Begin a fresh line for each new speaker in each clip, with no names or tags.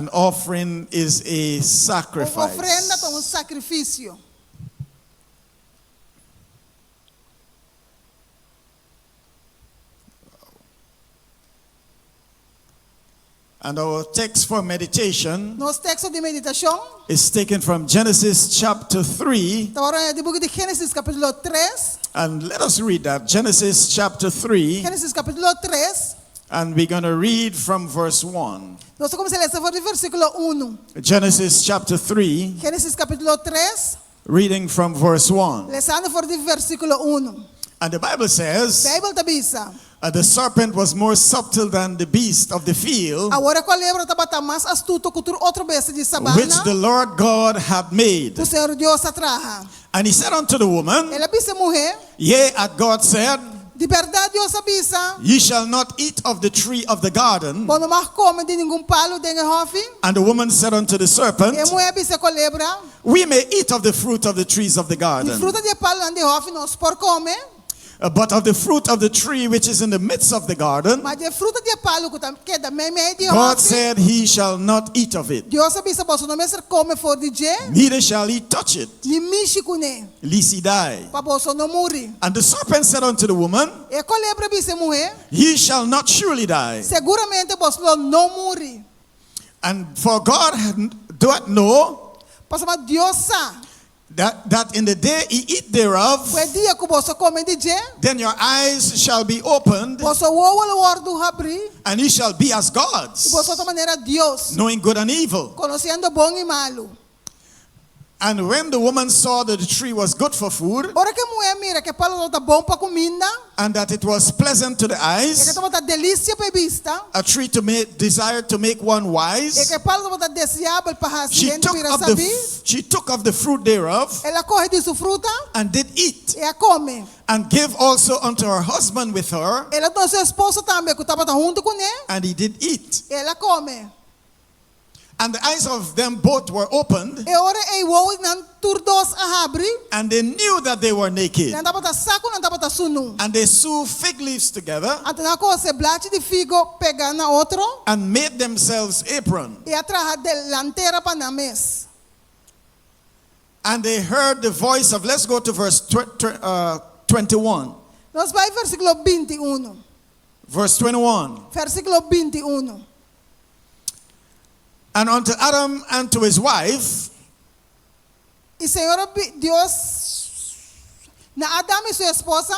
An offering is a sacrifice.
Ofrenda é sacrifício.
And our text for meditation
Nosso texto de meditação
is taken from Genesis chapter 3.
está agora no livro de Gênesis capítulo 3.
And let us read that. Genesis chapter 3.
Gênesis capítulo 3.
And we're going to read from verse 1.
Nós vamos ler o versículo 1.
Genesis chapter 3,
Gênesis capítulo 3.
reading from verse 1.
Lesando for the versículo 1.
And the Bible says,
A Bíblia avisa.
the serpent was more subtle than the beast of the field,
Agora com a lebra estava mais astuto que outro besta de sabana.
which the Lord God had made.
O Senhor Deus atraja.
And he said unto the woman,
Ela disse mulher,
Yea, hath God said,
de verdade Deus avisa.
Ye shall not eat of the tree of the garden.
Quando mais come de nenhum palo de hofe.
And the woman said unto the serpent,
E mulher disse com a lebra,
We may eat of the fruit of the trees of the
de
garden,
fruta de palo de hofe nós por comer.
but of the fruit of the tree which is in the midst of the garden,
Mas de fruta de palo que da meio de
God
hofe.
said, He shall not eat of it,
Deus avisa você não mesmo come for de je.
neither shall he touch it,
Ni mishi kune.
lest he die.
Para você não morrer.
And the serpent said unto the woman,
E com a lebra disse mulher,
Ye shall not surely die.
seguramente você não morrer.
And for God doth know
Parce que Deus sabe.
that in the day ye eat thereof,
O dia que você come de je,
then your eyes shall be opened,
você ouve o abrir.
and ye shall be as
E
gods,
você de maneira Deus,
knowing good and evil.
conhecendo bom e malo.
And when the woman saw that the tree was good for food,
Ora que mulher mira que palo está bom para comida,
and that it was pleasant to the
e que
eyes,
está delícia para vista,
a tree to make desired to make one
e
wise,
que palo está desejável para a
she
gente
took
para
of
saber.
she took of the fruit thereof,
Ela corre de sua fruta
and did eat,
e a come.
and gave also unto her husband with her,
Ela tem seu esposo também que estava junto com ele,
and he did eat.
ela come.
And the eyes of them both were opened,
E ora e o não turdos a abrir,
and they knew that they were naked.
não estava tá saco, não estava tá sunu.
And they sewed fig leaves together,
Até na coisa blate de figo pegar na outro
and made themselves apron.
e atrás delantera para na mesa.
And they heard the voice of, let's go to verse 21.
Nós vai versículo 21.
Verse 21.
Versículo 21.
And unto Adam and to his wife,
E Senhor Deus na Adão e sua esposa,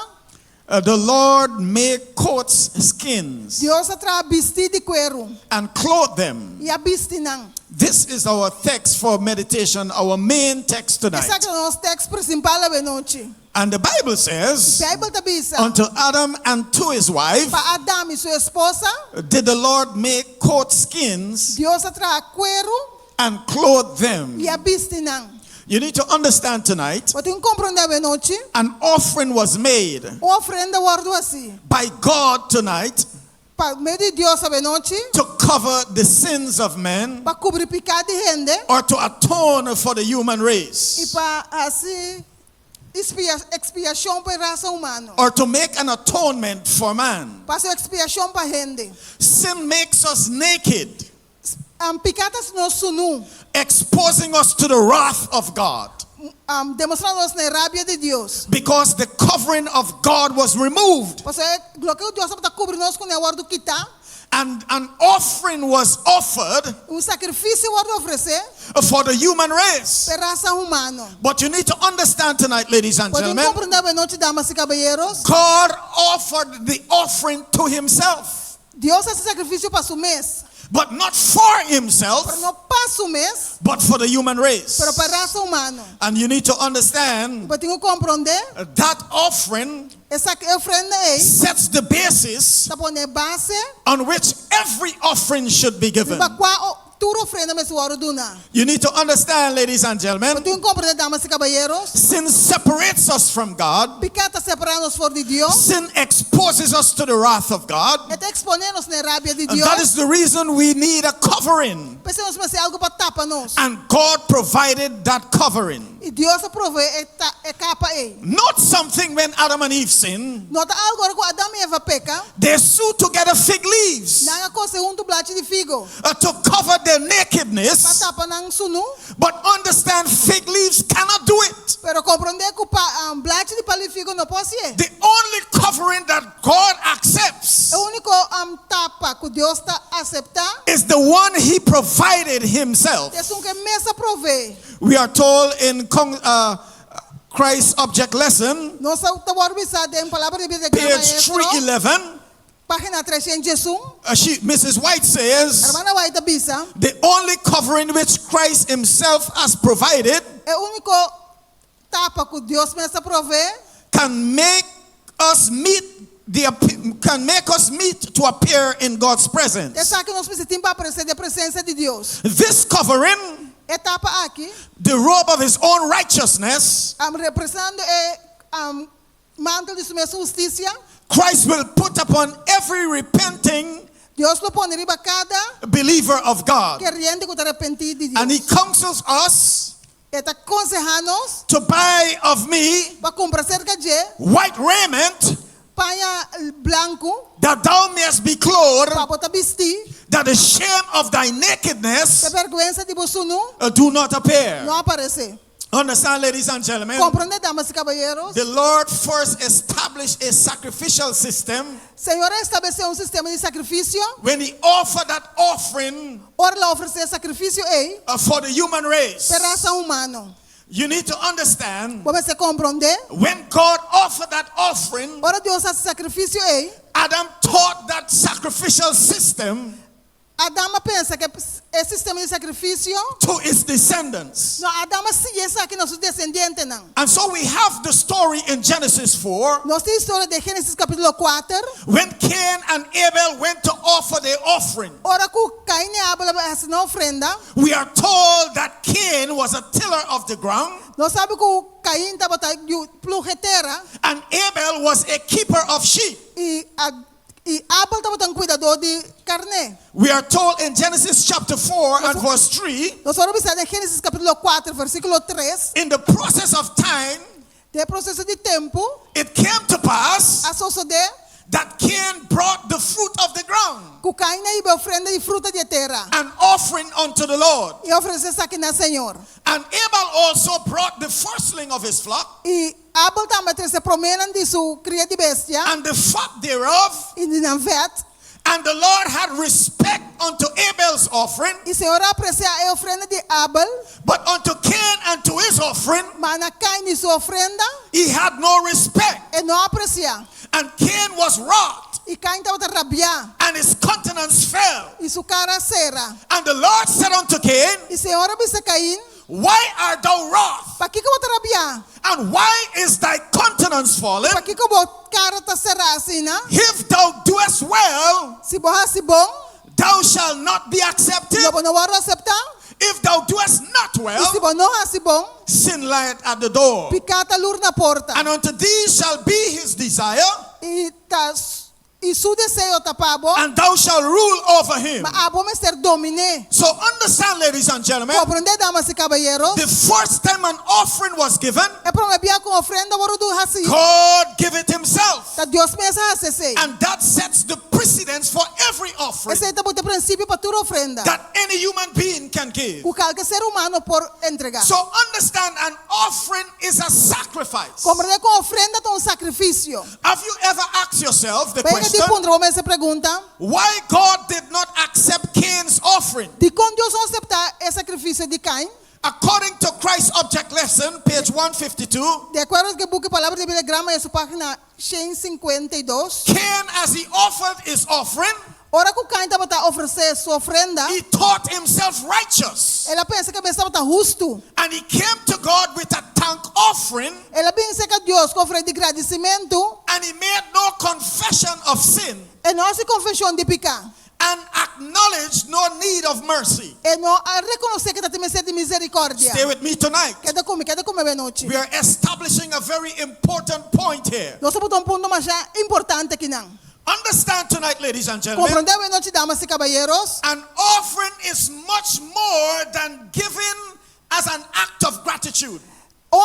the Lord made coats, skins,
Deus atrás vestir de cuero
and clothed them.
e a vestinam.
This is our text for meditation, our main text tonight.
Esse é o nosso texto principal da noite.
And the Bible says,
A Bíblia diz,
unto Adam and to his wife,
para Adão e sua esposa,
did the Lord make coat skins
Deus atrás cuero
and clothe them.
e a vestinam.
You need to understand tonight,
Você tem que compreender a noite.
an offering was made
Uma ofrenda guardo assim.
by God tonight
Para meio de Deus a noite,
to cover the sins of men
para cobrir pecado de gente
or to atone for the human
e
race
para assim expiação para a raça humana.
or to make an atonement for man.
Para ser expiação para a gente.
Sin makes us naked,
Picadas no sunu,
exposing us to the wrath of God,
demonstrando-nos na rábia de Deus.
because the covering of God was removed
Você bloqueio Deus para cobrir nós com o guardo quitar.
and an offering was offered
Sacrifício guardo oferecer
for the human race.
para a raça humana.
But you need to understand tonight, ladies and
Você tem que
gentlemen,
compreender a noite, damas e caballeros.
God offered the offering to himself,
Deus faz sacrifício para o mês.
but not for himself,
Para não para o mês,
but for the human race.
para a raça humana.
And you need to understand
Você tem que compreender
that offering
essa ofrenda é
sets the basis
para pôr base
on which every offering should be given.
para qual tudo ofrenda me suoro duna.
You need to understand, ladies and
Você
gentlemen,
tem que compreender, damas e caballeros.
sin separates us from God.
Pecado separando-nos fora de Deus.
Sin exposes us to the wrath of God.
É exponer-nos na rábia de
And that
Deus.
is the reason we need a covering.
Precisamos fazer algo para tapar-nos.
And God provided that covering.
E Deus provee e capa e.
Not something when Adam and Eve sinned.
Nota algo agora com Adão e Eva peca.
They sewed together fig leaves
Nanga cose junto blate de figo.
to cover their nakedness.
Patapa nang sunu.
But understand, fig leaves cannot do it.
Pero comprende que blate de palifigo no pode ser.
The only covering that God accepts
O único tapa que Deus está aceptar
is the one He provided Himself.
é que mesa provee.
We are told in Christ's object lesson,
Nós estamos visando em palavra de vida
page 311.
página 301.
Mrs. White says,
Hermana White bisa.
the only covering which Christ Himself has provided
É o único tapa que Deus mesa provee.
can make us meet to appear in God's presence.
Essa que nós precisamos para aparecer da presença de Deus.
This covering,
Etapa aqui,
the robe of His own righteousness,
representando manto de sua justiça.
Christ will put upon every repenting
Deus lo pone riba cada
believer of God.
querendo que te arrepentir de Deus.
And He counsels us
Eta aconseja-nos
to buy of me
para comprar cerca de
white raiment,
paia branco
that thou mayest be clothed,
para botar vestir.
that the shame of thy
A
nakedness
vergüenza de você
do not appear.
não aparecer.
Understand, ladies and gentlemen?
Compreende, damas e caballeros?
The Lord first established a sacrificial system
Senhor estabeleceu sistema de sacrifício.
when He offered that offering
Ora lá oferecer sacrifício
for the human race.
para a raça humana.
You need to understand,
Você compreende?
when God offered that offering,
Ora Deus faz sacrifício
Adam taught that sacrificial system
Adama pensa que esse sistema de sacrifício
to his descendants.
não Adama se essa aqui nossos descendentes não.
And so we have the story in Genesis 4
Nós temos a história de Gênesis capítulo 4.
when Cain and Abel went to offer their offering.
Ora que Caim e Abel fazem ofrenda.
We are told that Cain was a tiller of the ground
Nós sabemos que Caim estava pluje terra
and Abel was a keeper of sheep.
e Abel estava cuidador de carne.
We are told in Genesis chapter 4 and verse 3,
Nós vamos ver em Gênesis capítulo 4, versículo 3,
in the process of time,
de processo de tempo,
it came to pass
a suceder
that Cain brought the fruit of the ground,
que Caim e ofrenda de fruta de terra
an offering unto the Lord.
e oferecer aqui na Senhor.
And Abel also brought the firstling of his flock
E Abel também trouxe promena de sua cria de bestia
and the fat thereof,
e de navet.
and the Lord had respect unto Abel's offering,
E o Senhor aprecia a ofrenda de Abel,
but unto Cain and to his offering
mas na Caim e sua ofrenda
he had no respect.
e não aprecia.
And Cain was wroth,
E Caim estava a rabiar
and his countenance fell.
e sua cara cera.
And the Lord said unto Cain,
E o Senhor disse a Caim,
why art thou wroth?
para que eu vou rabiar?
And why is thy countenance fallen?
Para que eu vou cara tá cerrar assim, né?
If thou doest well,
Se borra bom,
thou shalt not be accepted.
não vou aceitar.
If thou doest not
E se
well,
bom não é bom,
sin lieth at the door.
picata lur na porta.
And unto thee shall be his desire,
E su desejo tapabo,
and thou shalt rule over him.
mas abo me ser dominé.
So understand, ladies and gentlemen,
Compreende, damas e caballeros?
the first time an offering was given,
É para me com ofrenda vou do assim.
God give it himself.
Tá Deus pensa assim.
And that sets the precedence for every offering
Esse é o princípio para toda ofrenda.
that any human being can give.
O qualquer ser humano por entregar.
So understand, an offering is a sacrifice.
Compreende que ofrenda é sacrifício.
Have you ever asked yourself the
Venga
question,
de punto, vamos essa pergunta.
why God did not accept Cain's offering?
De quando Deus não aceitar esse sacrifício de Caim,
According to Christ's object lesson, page 152,
de acordo com o book Palavra de Biligrama, essa página 152,
Cain, as he offered his offering,
ora que o Caim estava a oferecer sua ofrenda,
he thought himself righteous.
ela pensa que estava justo.
And he came to God with a thank offering,
Ela pensa que Deus com oferenda de agradecimento,
and he made no confession of sin,
e não se confessão de pecar.
and acknowledged no need of mercy.
E não reconhecer que está tendo de misericórdia.
Stay with me tonight.
Queda comigo bem noite.
We are establishing a very important point here.
Nós estamos ponto mais importante aqui não.
Understand tonight, ladies and gentlemen,
Compreendeu bem noite, damas e caballeros?
an offering is much more than giving as an act of gratitude.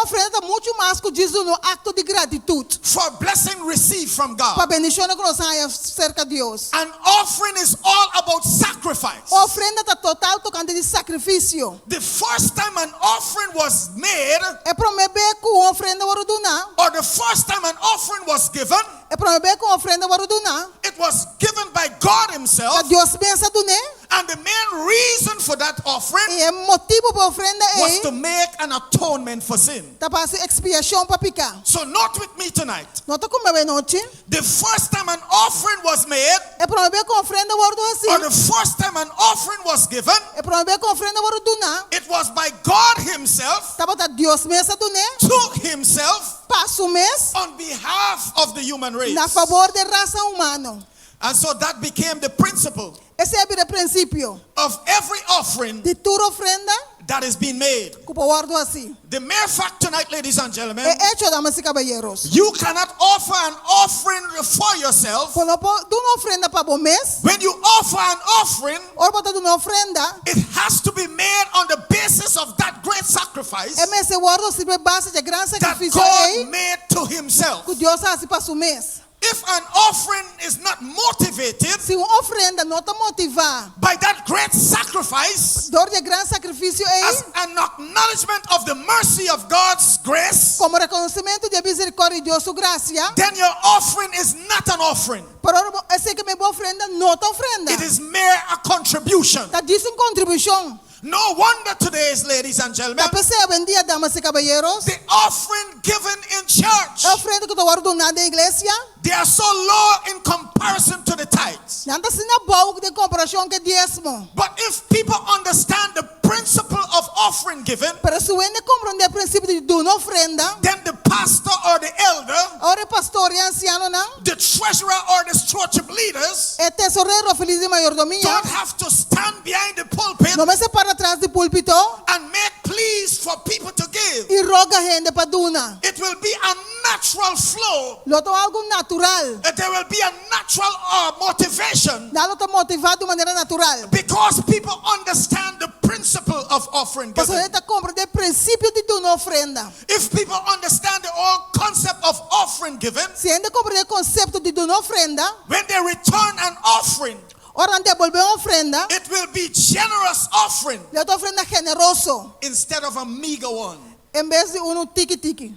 ofrenda está muito mais que diz no acto de gratitude.
for blessing received from God.
Para bendición que nos haya cerca de Dios.
An offering is all about sacrifice.
Ofrenda está total tocante de sacrifício.
The first time an offering was made,
É prometer que uma ofrenda vai donar.
or the first time an offering was given,
É prometer que uma ofrenda vai donar.
it was given by God Himself.
Que Deus pensa donar.
And the main reason for that offering
E o motivo para a ofrenda
was
é
to make an atonement for sin.
tá para expiação para picar.
So note with me tonight,
Nota como é noite.
the first time an offering was made,
É prometer que uma ofrenda vai donar
or the
assim.
first time an offering was given,
É prometer que uma ofrenda vai donar.
it was by God Himself,
Tá para Deus pensa donar.
to Himself,
Passa o mês
on behalf of the human race.
na favor da raça humana.
And so that became the principle
Esse é o princípio
of every offering
de toda ofrenda
that is being made.
que guardo assim.
The mere fact tonight, ladies and gentlemen,
É hecho, damas e caballeros.
you cannot offer an offering for yourself.
Quando tu uma ofrenda para o mês,
When you offer an offering,
ou botar uma ofrenda,
it has to be made on the basis of that great sacrifice
é mês guardo se base de grande
that
sacrifício
God made to Himself.
que Deus faz para o mês.
If an offering is not motivated
Se uma ofrenda não está motivada,
by that great sacrifice
dor de grande sacrifício
as
é
an acknowledgement of the mercy of God's grace,
como reconhecimento de misericórdia de Deus, sua graça.
then your offering is not an offering.
Pero esse que me boa ofrenda não está ofrenda.
It is mere a contribution.
Está diz contribuição.
No wonder today's, ladies and gentlemen,
Está percebendo dia, damas e caballeros?
the offering given in church,
A ofrenda que eu guardo na igreja,
they are so low in comparison to the tithes.
não está sendo boa de comparação que diezmo.
But if people understand the principle of offering given,
Pero se ele compreende o princípio de dar uma ofrenda,
then the pastor or the elder,
ora pastor e anciano não,
the treasurer or the stewardship leaders
é tesoureiro feliz de mayordomia,
don't have to stand behind the pulpit
não vai se para atrás do púlpito
and make pleas for people to give.
e roga gente para donar.
It will be a natural flow.
Loto algo natural.
There will be a natural motivation
Dá-lo está motivado de maneira natural.
because people understand the principle of offering
Porque ele
giving.
está compreendendo o princípio de dar uma ofrenda.
If people understand the whole concept of offering given,
Se ainda compreende o conceito de dar uma ofrenda,
when they return an offering,
ora devolver uma ofrenda,
it will be generous offering
ele está ofrenda generoso,
instead of a meager one.
em vez de tiki-tiki.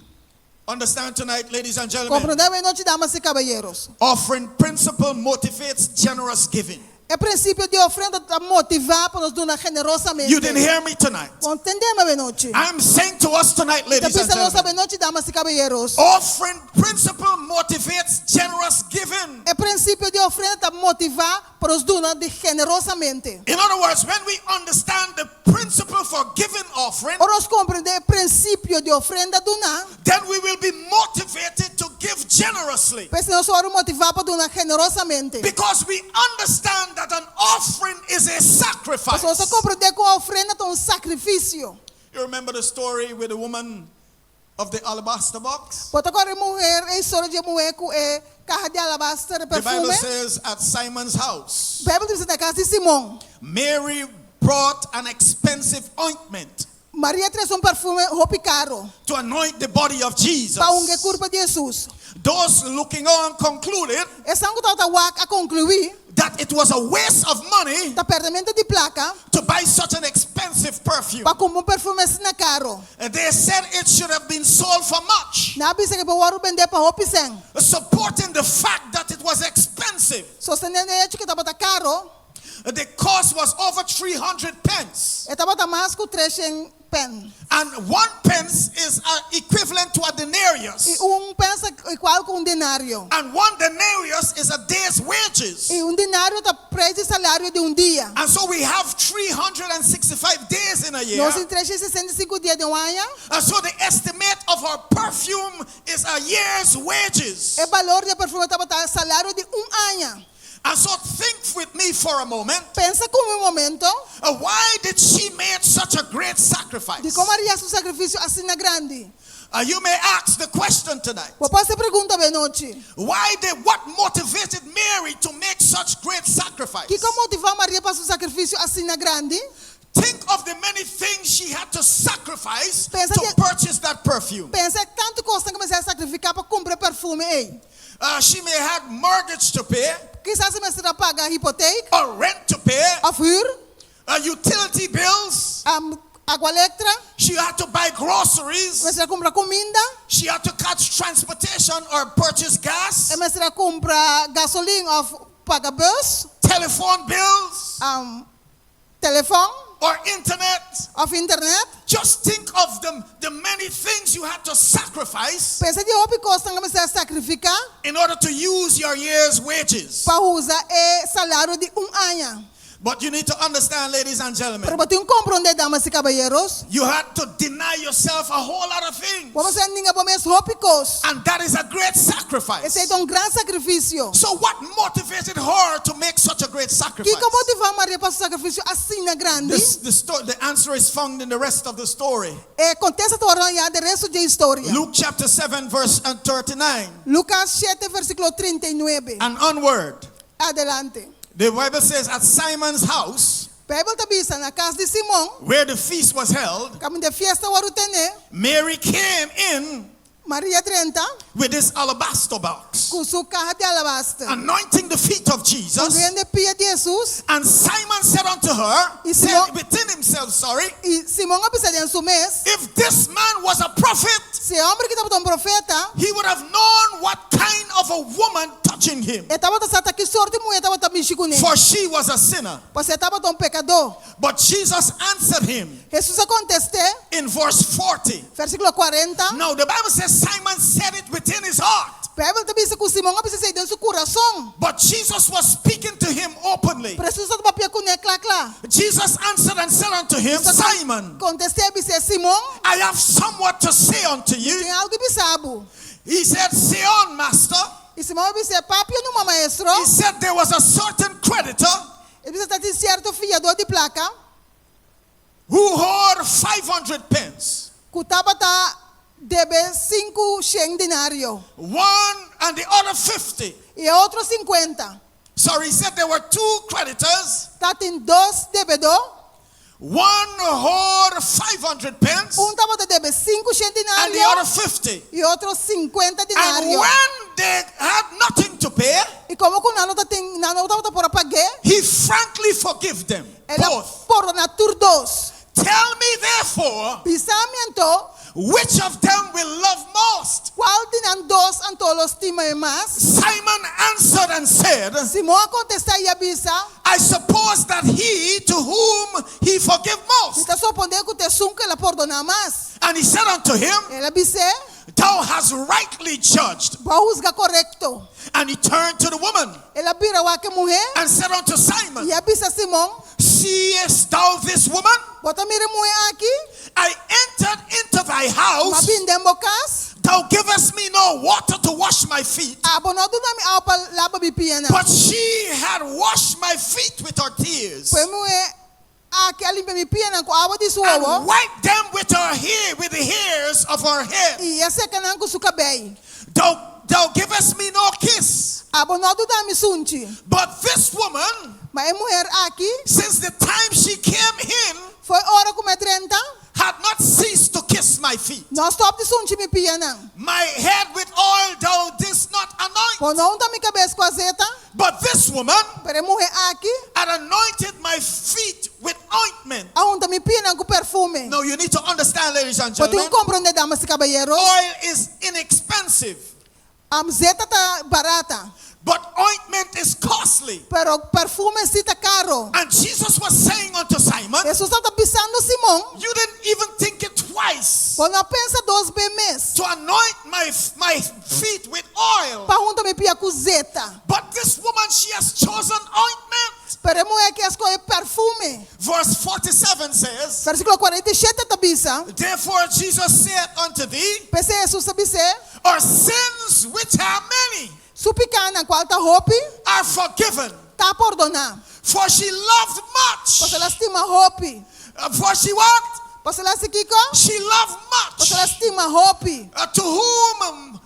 Understand tonight, ladies and gentlemen,
Compreendeu a noite, damas e caballeros?
offering principle motivates generous giving.
O princípio de ofrenda está motivado para nos donar generosamente.
You didn't hear me tonight.
Entendemos a noite?
I'm saying to us tonight, ladies and
Pensamos a
gentlemen,
noite, damas e caballeros.
offering principle motivates generous giving.
O princípio de ofrenda está motivado para nos donar generosamente.
In other words, when we understand the principle for giving offering,
Ora, nós compreendemos o princípio de ofrenda donar,
then we will be motivated to give generously.
pois nós somos motivados para donar generosamente.
Because we understand that an offering is a sacrifice.
Nós compreendemos que a ofrenda é sacrifício.
You remember the story with the woman of the alabaster box?
Porque agora a mulher, a história de mulher com a caixa de alabastro de
The Bible
perfume.
says at Simon's house,
A Bíblia diz na casa de Simão.
Mary brought an expensive ointment
Maria trouxe perfume roupa caro
to anoint the body of Jesus.
para ungir o corpo de Jesus.
Those looking on concluded
Essa é a concluir
that it was a waste of money
da perdimento de placa
to buy such an expensive perfume.
para comprar perfume assim caro.
And they said it should have been sold for much,
Na bisa que o vender para roupa sem.
supporting the fact that it was expensive.
Sostenendo o hecho que estava caro,
The cost was over 300 pence.
estava mais que 300 pen.
And 1 pence is equivalent to a denarius.
E pensa igual com denário.
And 1 denarius is a day's wages.
E denário está preço salário de dia.
And so we have 365 days in a year.
Nós em 365 dias de ano.
And so the estimate of our perfume is a year's wages.
O valor de perfume estava salário de ano.
And so think with me for a moment.
Pensa como momento
Why did she make such a great sacrifice?
de como haria seu sacrifício assim na grande.
You may ask the question tonight.
Você se pergunta bem noite.
What motivated Mary to make such great sacrifice?
Que como motivar Maria para seu sacrifício assim na grande?
Think of the many things she had to sacrifice
Pensa
to
que-
purchase that perfume.
Pensa que tanto custa começar a sacrificar para comprar perfume aí.
She may have mortgage to pay,
Quizás você vai pagar hipoteca,
or rent to pay,
a vuur,
utility bills.
água elétrica,
She had to buy groceries.
você vai comprar comida,
She had to catch transportation or purchase gas,
você vai comprar gasolina ou pagar bus,
telephone bills,
telefone,
or internet.
ou internet.
Just think of the many things you had to sacrifice
Pensa de roupa custa começar a sacrificar
in order to use your year's wages.
para usar o salário de ano.
But you need to understand, ladies and gentlemen,
Para você compreender, damas e caballeros,
you had to deny yourself a whole lot of things.
vamos a ninguém para mais roupa custa.
And that is a great sacrifice.
Esse é grande sacrifício.
So what motivated her to make such a great sacrifice?
Que motiva Maria para o sacrifício assim na grande?
The answer is found in the rest of the story.
Contesta agora o resto da história.
Luke chapter 7 verse 39
Lucas 7 versículo 39.
and onward.
Adelante.
The Bible says at Simon's house,
A Bíblia está dizendo na casa de Simão,
where the feast was held,
caminho de festa o arutene,
Mary came in
Maria 30,
with this alabaster box,
com sua caja de alabastro.
anointing the feet of Jesus.
Ungindo pia de Jesus,
And Simon said unto her,
Y
said
Simón-
within himself,
e Simão observa em seu mês,
if this man was a prophet,
se o homem que estava um profeta,
he would have known what kind of a woman touching him,
estava a que sorte mulher estava também chico nele.
for she was a sinner.
Você estava pecador.
But Jesus answered him
Jesus contestou,
in verse 40.
versículo 40.
Now the Bible says Simon said it within his heart,
A Bíblia está dizendo que Simão observa em seu coração.
but Jesus was speaking to him openly.
Preciso de papel com ele, claro.
Jesus answered and said unto him, Simon,
Contestei e disse, Simão,
I have somewhat to say unto
tem
you.
algo que sabe.
He said, say on, master.
E Simão disse, papi, eu não maestro.
He said there was a certain creditor
Ele disse, está de certo fiador de placa,
who owed 500 pence.
que estava debe 5 denário.
One and the other 50.
E outro 50.
Sorry, he said there were two creditors.
Está tem 2 devedor.
One owed 500 pence
Estava debe 5
and the
denário.
other 50.
E outro 50
And
denário.
when they had nothing to pay,
E como que não estava por pagar,
he frankly forgave them
ela
both.
por na tur 2.
Tell me therefore,
Pensamento,
which of them will love most?
qual de nan 2 antolos estima mais?
Simon answered and said,
Simão contesta e avisa,
I suppose that he to whom he forgave most.
está supondo que te sunca ela perdona mais.
And he said unto him,
Ela disse,
thou hast rightly judged.
vai usar correto.
And he turned to the woman
Ela vira a que mulher
and said unto Simon,
e avisa Simão,
seest thou this woman?
bota mira mulher aqui,
I entered into thy house.
mas bem dentro casa,
Thou givest me no water to wash my feet.
abono do nome ao para lava bipiana.
But she had washed my feet with her tears
Foi mulher aqui a limpa bipiana com água de
and
suor
wiped them with her hair, with the hairs of her head.
e a seca não com seu cabelo.
Thou givest me no kiss.
Abono do nome sunti.
But this woman,
Mas a mulher aqui
since the time she came in,
foi hora como 30.
had not ceased to kiss my feet.
Nós stop de sunti bipiana.
My head with oil thou didst not anoint.
Por não tá minha cabeça com azeta.
But this woman
Para a mulher aqui,
had anointed my feet with ointment.
aonde me pina com perfume.
No, you need to understand, ladies and
Pode
gentlemen,
compreender, damas e caballeros.
oil is inexpensive,
A zeta tá barata,
but ointment is costly.
pero perfume sí tá caro.
And Jesus was saying unto Simon,
Jesus está pisando Simão.
you didn't even think it twice
Quando pensa 2 vezes,
to anoint my feet with oil.
para onde me pia com zeta.
But this woman, she has chosen ointment.
Pero a mulher que escolhe perfume.
Verse 47 says,
Versículo 47 tá bisa.
therefore Jesus said unto thee,
Pense Jesus tá bisa.
our sins which are many
Supicana qual tá hope,
are forgiven.
tá perdonar.
For she loved
Você
much.
estima hope.
For she what?
Você lá se kiko?
She loved
Você
much.
estima hope.
To whom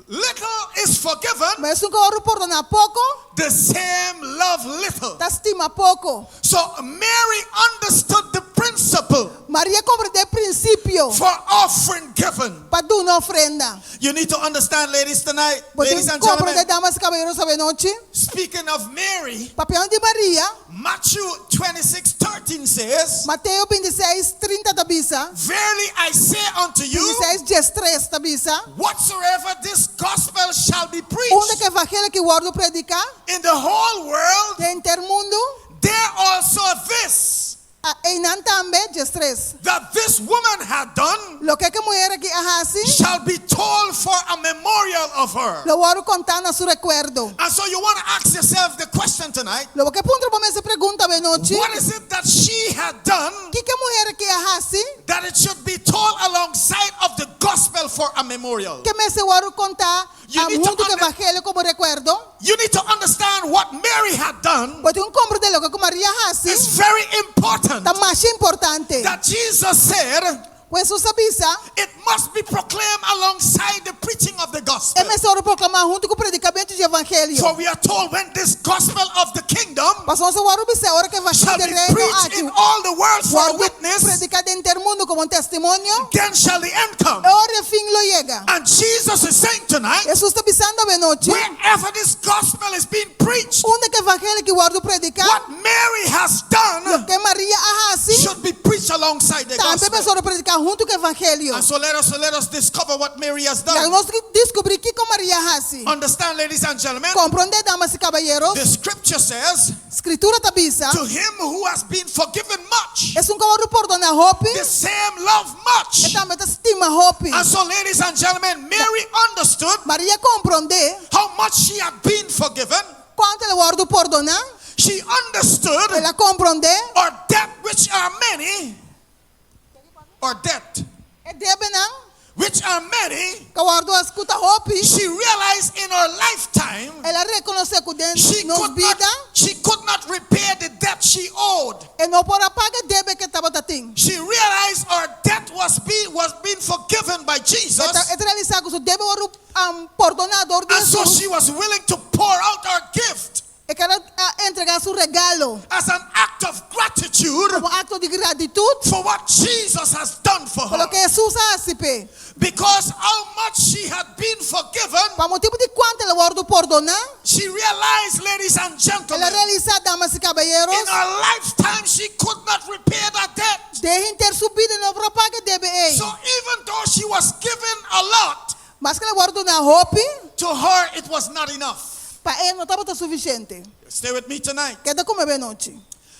little is forgiven,
Mas nunca ouro perdonar pouco,
the same love little.
tá estima pouco.
So Mary understood the principle
Maria compreende el principio
for offering given.
para dar una ofrenda.
You need to understand, ladies, tonight,
Porque
ladies and
comprende,
gentlemen,
damas y caballeros, esta noche.
speaking of Mary,
Papel de Maria,
Matthew 26:13 says,
Mateo 26:30 tabisa,
Verily I say unto you,
26:13 tabisa,
whatsoever this gospel shall be
onde
preached
que evangelho que guardo predicar,
in the whole world,
de intermundo,
there also this,
em Nantambe, 13.
that this woman had done,
Lo que mulher aqui ahasi,
shall be told for a memorial of her.
lo guardo contar na su recuerdo.
And so you want to ask yourself the question tonight,
Lo que punto para me se pregunta de noche,
what is it that she had done
que mulher aqui ahasi,
that it should be told alongside of the gospel for a memorial?
que me se guardo contar
You
a
need to
mundo que evangelho como recuerdo.
You need to understand what Mary had done.
Porque comprende lo que Maria ahasi,
It's very important
está mais importante.
that Jesus said
Pues su sabisa,
it must be proclaimed alongside the preaching of the gospel.
é melhor proclamar junto com o predicamento de evangelho.
For we are told when this gospel of the kingdom
Mas nós agora observa a hora que
shall
evangelho de
be
reino
preached in
aqui,
all the world for a
guardo
witness,
predicar de intermundo como testemunho,
then shall the end come.
a hora fim lo llega.
And Jesus is saying tonight,
Jesus está avisando a noite,
wherever this gospel is being preached,
onde que evangelho que guardo predicar,
what Mary has done
lo que Maria ahasi,
should be preached alongside the
também
gospel.
melhor predicar junto com o evangelho.
And so let us discover what Mary has
E
done.
nós descobrir que com Maria ahasi.
Understand, ladies and gentlemen,
Compreende, damas e caballeros,
the scripture says,
escritura tabisa,
to him who has been forgiven much,
é guardo perdona hope,
the same love much.
e também estima hope.
And so, ladies and gentlemen, Mary understood
Maria compreende
how much she had been forgiven.
quanto ela guardo perdonar,
She understood
ela compreende,
our debt, which are many, or debt,
é debenang,
which are many.
que guardo escuta hope,
She realized in her lifetime
ela reconhece que dentro
she
nos vida,
could not repay the debt she owed.
e não pode pagar debe que estava tatim.
She realized our debt was being forgiven by Jesus.
É realizar que o debe guardo perdonador de
And so
Jesus,
she was willing to pour out her gift
e que ela entregar su regalo
as an act of gratitude
como acto de gratitud
for what Jesus has done for
por lo
her.
que Jesus hace, pe.
Because how much she had been forgiven,
Para motivo de quanto ela guardo perdonar,
she realized, ladies and
ela
gentlemen,
realiza, damas e caballeros,
in her lifetime she could not repay that debt.
devem ter subido e não para pagar debe ei.
So even though she was given a lot,
Mas que ela guardo na hope,
to her it was not enough.
para ele não estava suficiente.
Stay with me tonight.
Queda como é noite.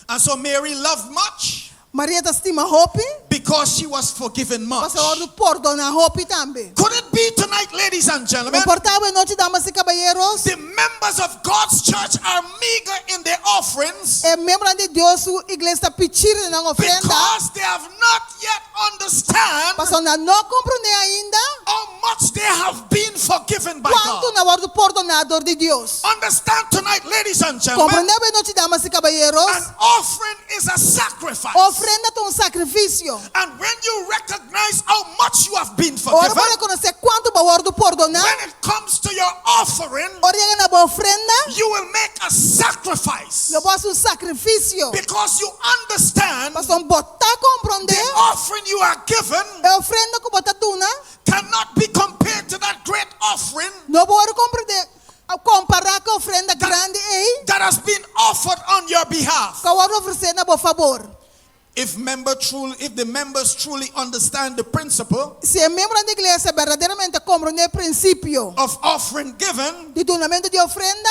And so Mary loved much
Maria está estima hope,
because she was forgiven much.
mas ela guardo perdonar hope também.
Could it be tonight, ladies and gentlemen,
Importava noite, damas e caballeros,
the members of God's church are meager in their offerings
é membro de Deus, sua igreja pedir na ofrenda,
because they have not yet understand
mas não compreende ainda
how much they have been forgiven by
quanto
God.
na guardo perdonador de Deus.
Understand tonight, ladies and gentlemen,
Compreendeu noite, damas e caballeros,
an offering is a sacrifice.
ofrenda é sacrifício.
And when you recognize how much you have been
Ora
forgiven,
para reconhecer quanto vai guardo perdonar,
when it comes to your offering,
ora chega na boa ofrenda,
you will make a sacrifice
eu posso sacrifício.
because you understand
Mas não botar compreender,
the offering you are given
é ofrenda que botar tuna,
cannot be compared to that great offering
não pode compreender, comparar com a ofrenda grande ei,
that has been offered on your behalf.
que eu vou oferecer na boa favor.
If the members truly understand the principle
Se é membro da igreja verdadeiramente compreender o princípio
of offering given,
de donamento de ofrenda,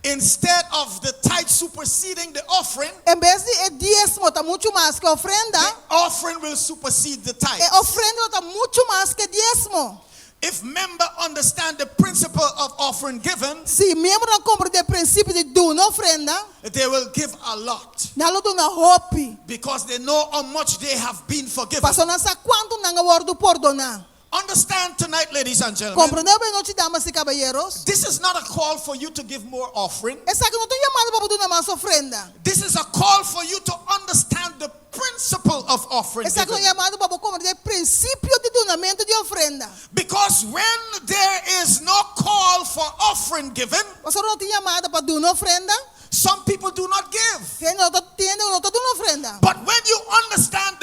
instead of the tithe superseding the offering,
em vez de dízimo está muito mais que ofrenda,
the offering will supersede the tithe.
ofrenda está muito mais que dízimo.
If member understand the principle of offering given,
Se membro não compreende o princípio de donar ofrenda,
they will give a lot
não dona hope,
because they know how much they have been forgiven.
passou não sabe quanto não guardo perdonar.
Understand tonight, ladies and gentlemen,
Compreendeu bem noite, damas e caballeros?
this is not a call for you to give more offering.
Essa que não estou chamando para donar mais ofrenda.
This is a call for you to understand the principle of offering
Essa que não
given.
chamando para compreender o princípio de donamento de ofrenda.
Because when there is no call for offering given,
Você não tem chamada para donar ofrenda?
some people do not give.
Quem não está tendo, não está dando ofrenda.
But when you understand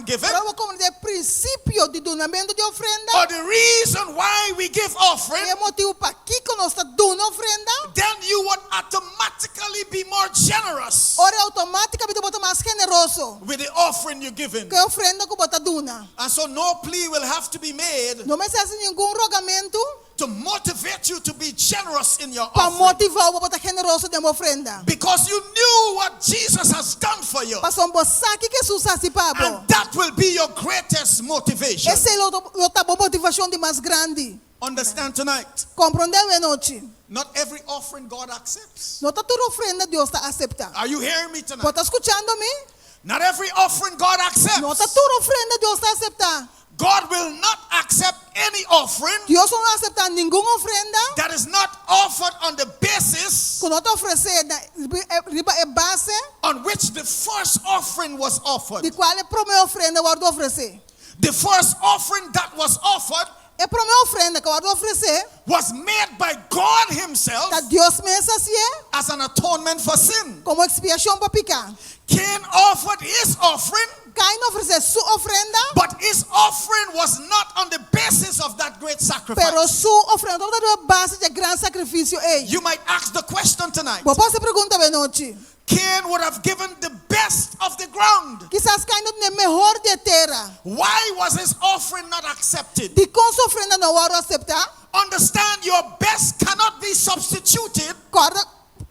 giving,
Pero vamos compreender el principio de donamento de ofrenda.
or the reason why we give offering,
E o motivo para que nós está dando ofrenda.
then you would automatically be more generous
Ora automaticamente você mais generoso.
with the offering you're giving.
Que a ofrenda que você duna.
And so no plea will have to be made
Não me faz nenhum rogamento
to motivate you to be generous in your
para
offering,
motivar você estar generoso de uma ofrenda.
because you knew what Jesus has done for you.
Para você que Jesus faz para
And that will be your greatest motivation.
essa é a motivação de mais grande.
Understand tonight,
Compreendeu a noite?
not every offering God accepts.
Não está toda ofrenda Deus está aceitando.
Are you hearing me
Você
tonight?
está escutando-me?
Not every offering God
Não está
accepts.
toda ofrenda Deus está aceitando.
God will not accept any offering
Deus não vai aceitar nenhuma ofrenda
that is not offered on the basis
que não está oferecendo é base
on which the first offering was offered.
de qual é a primeira ofrenda que eu oferecer.
The first offering that was offered
A primeira ofrenda que eu oferecer
was made by God Himself
está Deus me sacia
as an atonement for sin.
como expiação para picar.
Cain offered his offering,
Caim ofereceu sua ofrenda,
but his offering was not on the basis of that great
pero
sacrifice.
sua ofrenda não está na base de grande sacrifício.
You might ask the question tonight.
Você pergunta bem noite.
Cain would have given the best of the ground.
Quizás Caim não tem melhor de terra.
Why was his offering not accepted?
De com sua ofrenda não vai aceitar.
Understand, your best cannot be substituted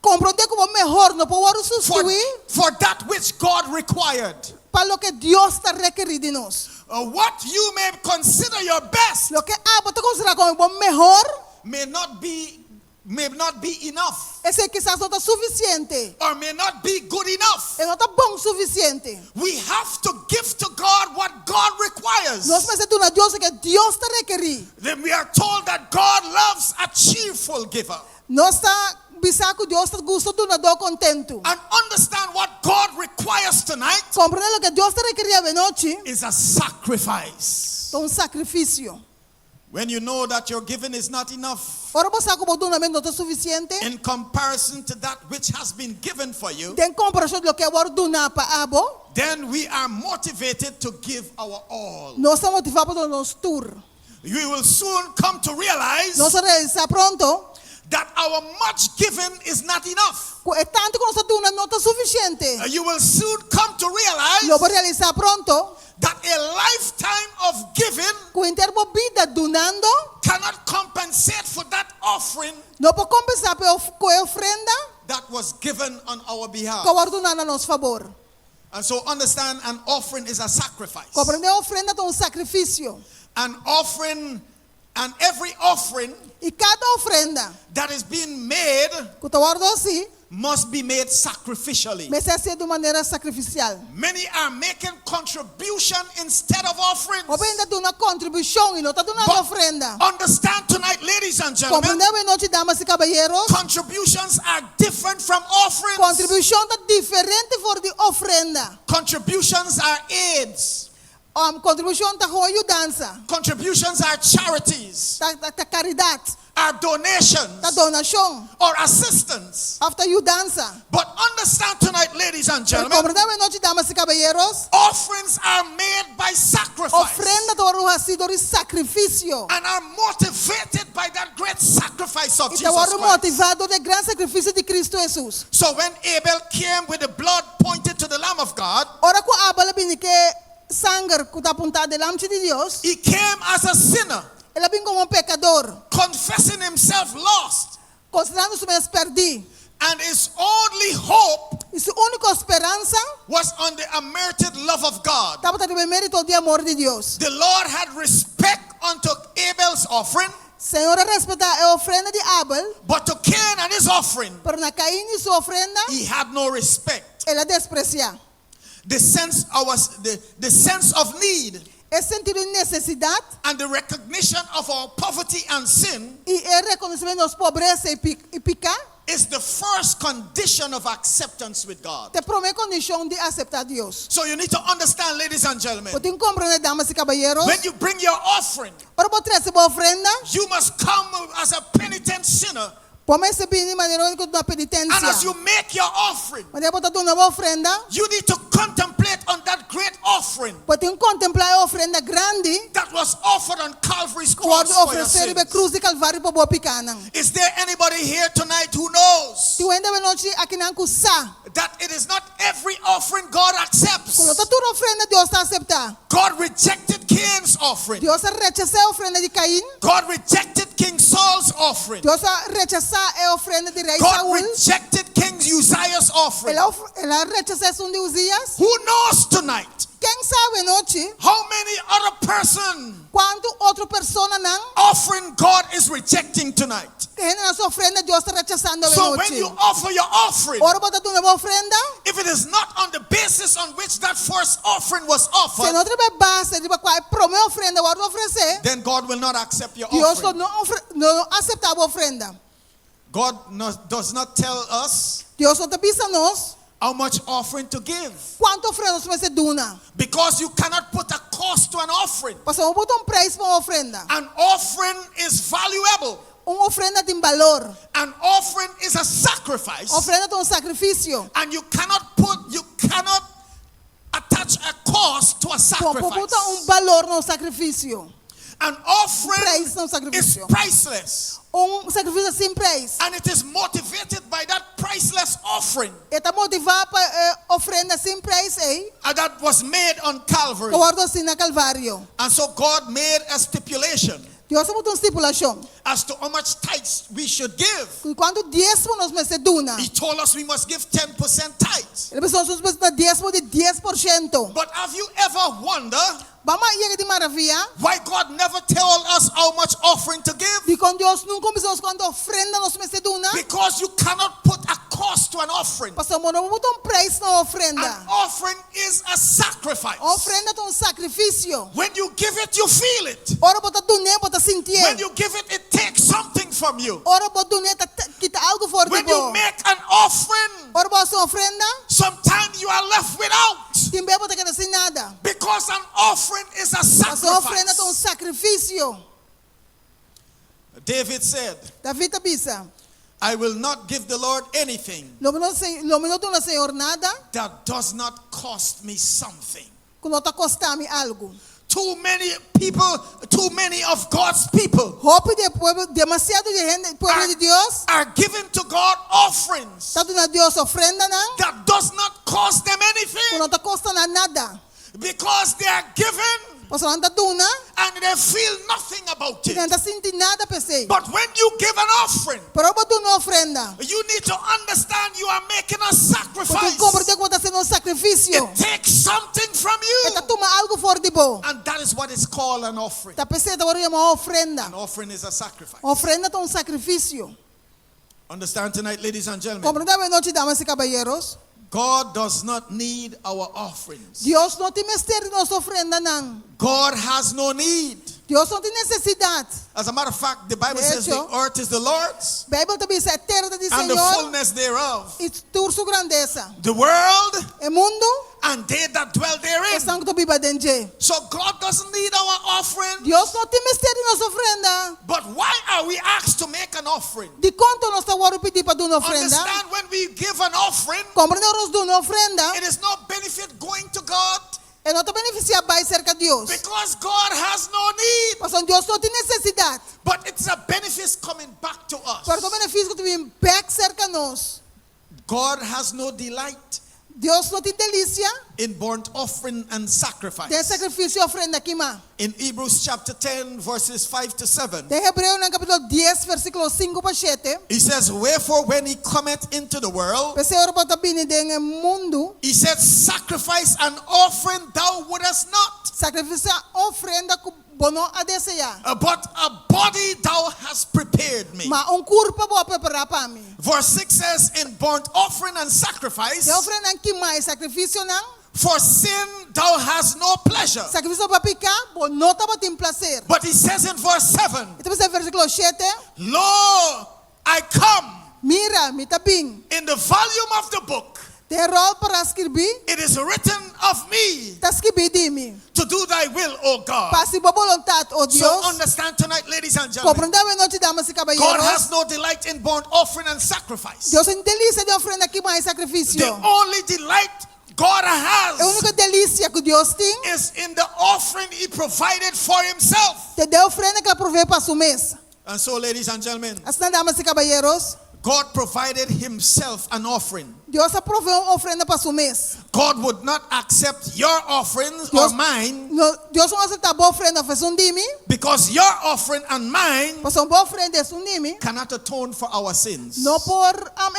Compreender como melhor não pode
for,
substituir
for that which God required.
para lo que Deus está requerindo de nós.
What you may consider your best
Lo que você considera como bom melhor,
may not be enough,
esse quizás não está suficiente.
or may not be good enough.
Não está bom o suficiente.
We have to give to God what God requires.
Nós precisamos de Deus que Deus está requerindo.
Then we are told that God loves a cheerful giver.
Nós está pensando que Deus está gostando de um dador contento.
And understand what God requires tonight
Compreender o que Deus está requerindo a noite
is a sacrifice.
é sacrifício.
When you know that your giving is not enough
Ora você sabe como donamento não está suficiente.
in comparison to that which has been given for you,
Tem comparação do que eu donar para abo.
then we are motivated to give our all.
Nós estamos motivados para nos tour.
You will soon come to realize
Nós realizar pronto.
that our much given is not enough.
É tanto que nós donamos não está suficiente.
You will soon come to realize
Lo vou realizar pronto.
that a lifetime of giving
Com intervo vida donando,
cannot compensate for that offering
não pode compensar com a ofrenda
that was given on our
que
behalf.
eu donar a nosso favor.
And so understand, an offering is a sacrifice.
Compreender a ofrenda é sacrifício.
An offering, and every offering
E cada ofrenda
that is being made
que eu dou assim,
must be made sacrificially.
mas é ser de maneira sacrificial.
Many are making contribution instead of offerings.
Ou bem dando uma contribuição e não está dando
But
ofrenda.
understand tonight, ladies and gentlemen,
Compreender a noite, damas e caballeros,
contributions are different from offerings.
contribuição está diferente for de ofrenda.
Contributions are aids.
Contribuição está com ajudança,
Contributions are charities,
está caridade,
are donations,
está donação,
or assistance.
está ajudança.
But understand tonight, ladies and gentlemen,
Compreender a noite, damas e caballeros,
offerings are made by sacrifice
ofrenda está sido de sacrifício.
and are motivated by that great sacrifice of
E
Jesus
está
Christ.
motivado de grande sacrifício de Cristo Jesus.
So when Abel came with the blood pointed to the Lamb of God,
Ora com Abel vem que sangue que está apontado delante de Deus,
he came as a sinner,
ele vem como pecador,
confessing himself lost,
considerando se mesmo perdi.
and his only hope
E sua única esperança
was on the unmerited love of God.
estava no mérito de amor de Deus.
The Lord had respect unto Abel's offering,
Senhor respeita a ofrenda de Abel,
but to Cain and his offering,
pero na Caim e sua ofrenda,
he had no respect.
ele desprecia.
The sense of need
É sentido de necessidade
and the recognition of our poverty and sin
e é reconhecimento da pobreza e picar,
is the first condition of acceptance with God.
te primeira condição de aceitar Deus.
So you need to understand, ladies and gentlemen,
Você compreende, damas e caballeros,
when you bring your offering,
para você receber a ofrenda,
you must come as a penitent sinner.
pode receber de maneira que uma penitência.
And as you make your offering,
Quando você está dando uma ofrenda,
you need to contemplate on that great offering
Putem contemplar a ofrenda grande
that was offered on Calvary's
que
cross
o
for your
oferecer na
sins.
cruz de Calvário para boa picanang.
Is there anybody here tonight who knows
Tu ainda noite aqui na cusa.
that it is not every offering God accepts?
Quando tá tudo ofrenda Deus está aceitar.
God rejected Cain's offering.
Deus rechazou a ofrenda de Caim.
God rejected King Saul's offering.
Deus rechazou a ofrenda de rei
God
Saul.
rejected King Uzziah's offering.
Ela rechazou de Uzias.
Who knows tonight
Quem sabe noite
how many other person
quando outra pessoa não
offering God is rejecting tonight?
tem a sua ofrenda Deus está rechazando a
So when
noite.
you offer your offering,
Ora bota tu uma ofrenda.
if it is not on the basis on which that first offering was
Se
offered,
não tiver base de qual promete ofrenda o oferecer,
then God will not accept your
Deus
offering.
não aceitava a ofrenda.
God does not tell us
Deus não te pisa nós
how much offering to give,
quanto ofrenda nós vai duna.
because you cannot put a cost to an offering.
Passamos botar preço para uma ofrenda.
An offering is valuable.
Ofrenda tem valor.
An offering is a sacrifice,
Ofrenda tem sacrifício.
and you cannot attach a cost to a
Pode botar
sacrifice.
valor no sacrifício.
An offering
Preço no
is
sacrifício.
priceless,
Sacrifício sem preço.
and it is motivated by that priceless offering
Está motivado para ofrenda sem preço,
that was made on Calvary.
Guardo assim na Calvário.
And so God made a stipulation
Deus botou estipulação.
as to how much tithes we should give.
E quando dízimo nós vai duna.
He told us we must give 10% tithes.
Ele pensou nós vai dar dízimo de 10%.
But have you ever wondered
Vamos aí de maravilha.
why God never told us how much offering to give?
E com Deus nunca pensamos quando ofrenda nós vai duna.
Because you cannot put a cost to an offering.
Passamos não botar preço na
An
ofrenda.
offering is a sacrifice.
Ofrenda tem sacrifício.
When you give it, you feel it.
Ora bota dunia, bota sentir.
When you give it, it takes something from you.
Ora bota dunia, kita algo fora de
When you
bo.
make an offering,
Ora bota sua ofrenda,
sometimes you are left without.
timbe bota que sem nada.
Because an offering is a
A sua ofrenda tem
sacrifice.
sacrifício.
David said,
David avisa.
I will not give the Lord anything
Lo minuto na Senhor nada,
that does not cost me something.
quando está costando algo.
Too many of God's people
Hope de pueblo, demasiado de gente, pueblo de Dios,
are giving to God offerings
está dando a Dios ofrenda não,
that does not cost them anything,
quando está costando nada.
because they are given
Você não está duna,
and they feel nothing about
e não
it.
está sentindo nada para si.
But when you give an offering,
Pero bota uma ofrenda.
you need to understand you are making a
Porque
sacrifice.
compreende que está sendo sacrifício.
It takes something from you.
Está tomando algo fora de bo.
And that is what is called an offering.
Está pensando agora uma ofrenda.
An offering is a sacrifice.
Ofrenda tem sacrifício.
Understand tonight, ladies and gentlemen?
Compreende noite, damas e caballeros?
God does not need our offerings.
Deus não tem mistério de nossa ofrenda não.
God has no need.
Deus não tem necessidade.
As a matter of fact, the Bible says the
hecho,
earth is the Lord's
A Bíblia também diz a terra de
and the
Senhor
fullness thereof.
e toda sua grandeza.
The world
O mundo
and they that dwell therein.
estão que viva dentro.
So God doesn't need our offering.
Deus não tem mistério de nossa ofrenda.
But why are we asked to make an offering?
De quanto nós estamos pedindo para dar uma ofrenda?
Understand, when we give an offering,
Compreende nós dar uma ofrenda?
it is no benefit going to God,
E não te beneficia mais cerca de Deus.
because God has no need.
Porque Deus não tem necessidade.
But it's a benefit coming back to us.
Porque o benefício que vem back cerca de nós.
God has no delight
Deus não tem delícia.
in burnt offering and sacrifice.
Tem sacrifício e ofrenda aqui, má.
In Hebrews chapter 10, verses 5 to 7,
Tem Hebreu no capítulo 10, versículo 5 para 7.
he says, Wherefore when he cometh into the world,
Porque Senhor bota bem dentro do mundo.
he said, Sacrifice and offering thou wouldest not,
Sacrifício e ofrenda que bono a desejar.
but a body thou hast prepared me.
Mas corpo vou preparar para mim.
Verse 6 says, In burnt offering and sacrifice,
Se ofrenda que mais sacrifício não.
for sin thou hast no pleasure.
Sacrifício para picar, bom não estava tem prazer.
But he says in verse 7,
Então você versículo 7.
Lo, I come.
Mira, me tá bem.
In the volume of the book,
Tem rol para escrever.
it is written of me
Está escrito de mim.
to do thy will, O God.
Para se boa vontade, oh
So
Deus.
understand tonight, ladies and gentlemen,
Compreendeu noite, damas e
God
caballeros?
has no delight in burnt offering and sacrifice.
Deus tem delícia de ofrenda que mais
The
sacrifício.
only delight God
A única
has
delícia que Deus tem
is in the offering He provided for Himself.
é a oferenda que Ele provê para sua mesa.
And so, ladies and gentlemen,
Assim, damas e caballeros,
God provided Himself an offering.
Deus aproveu uma oferenda para sua mesa.
God would not accept your offerings or mine,
Deus não aceita a boa oferenda para um dime,
because your offering and mine
para uma boa oferenda é um dime,
cannot atone for our sins.
não por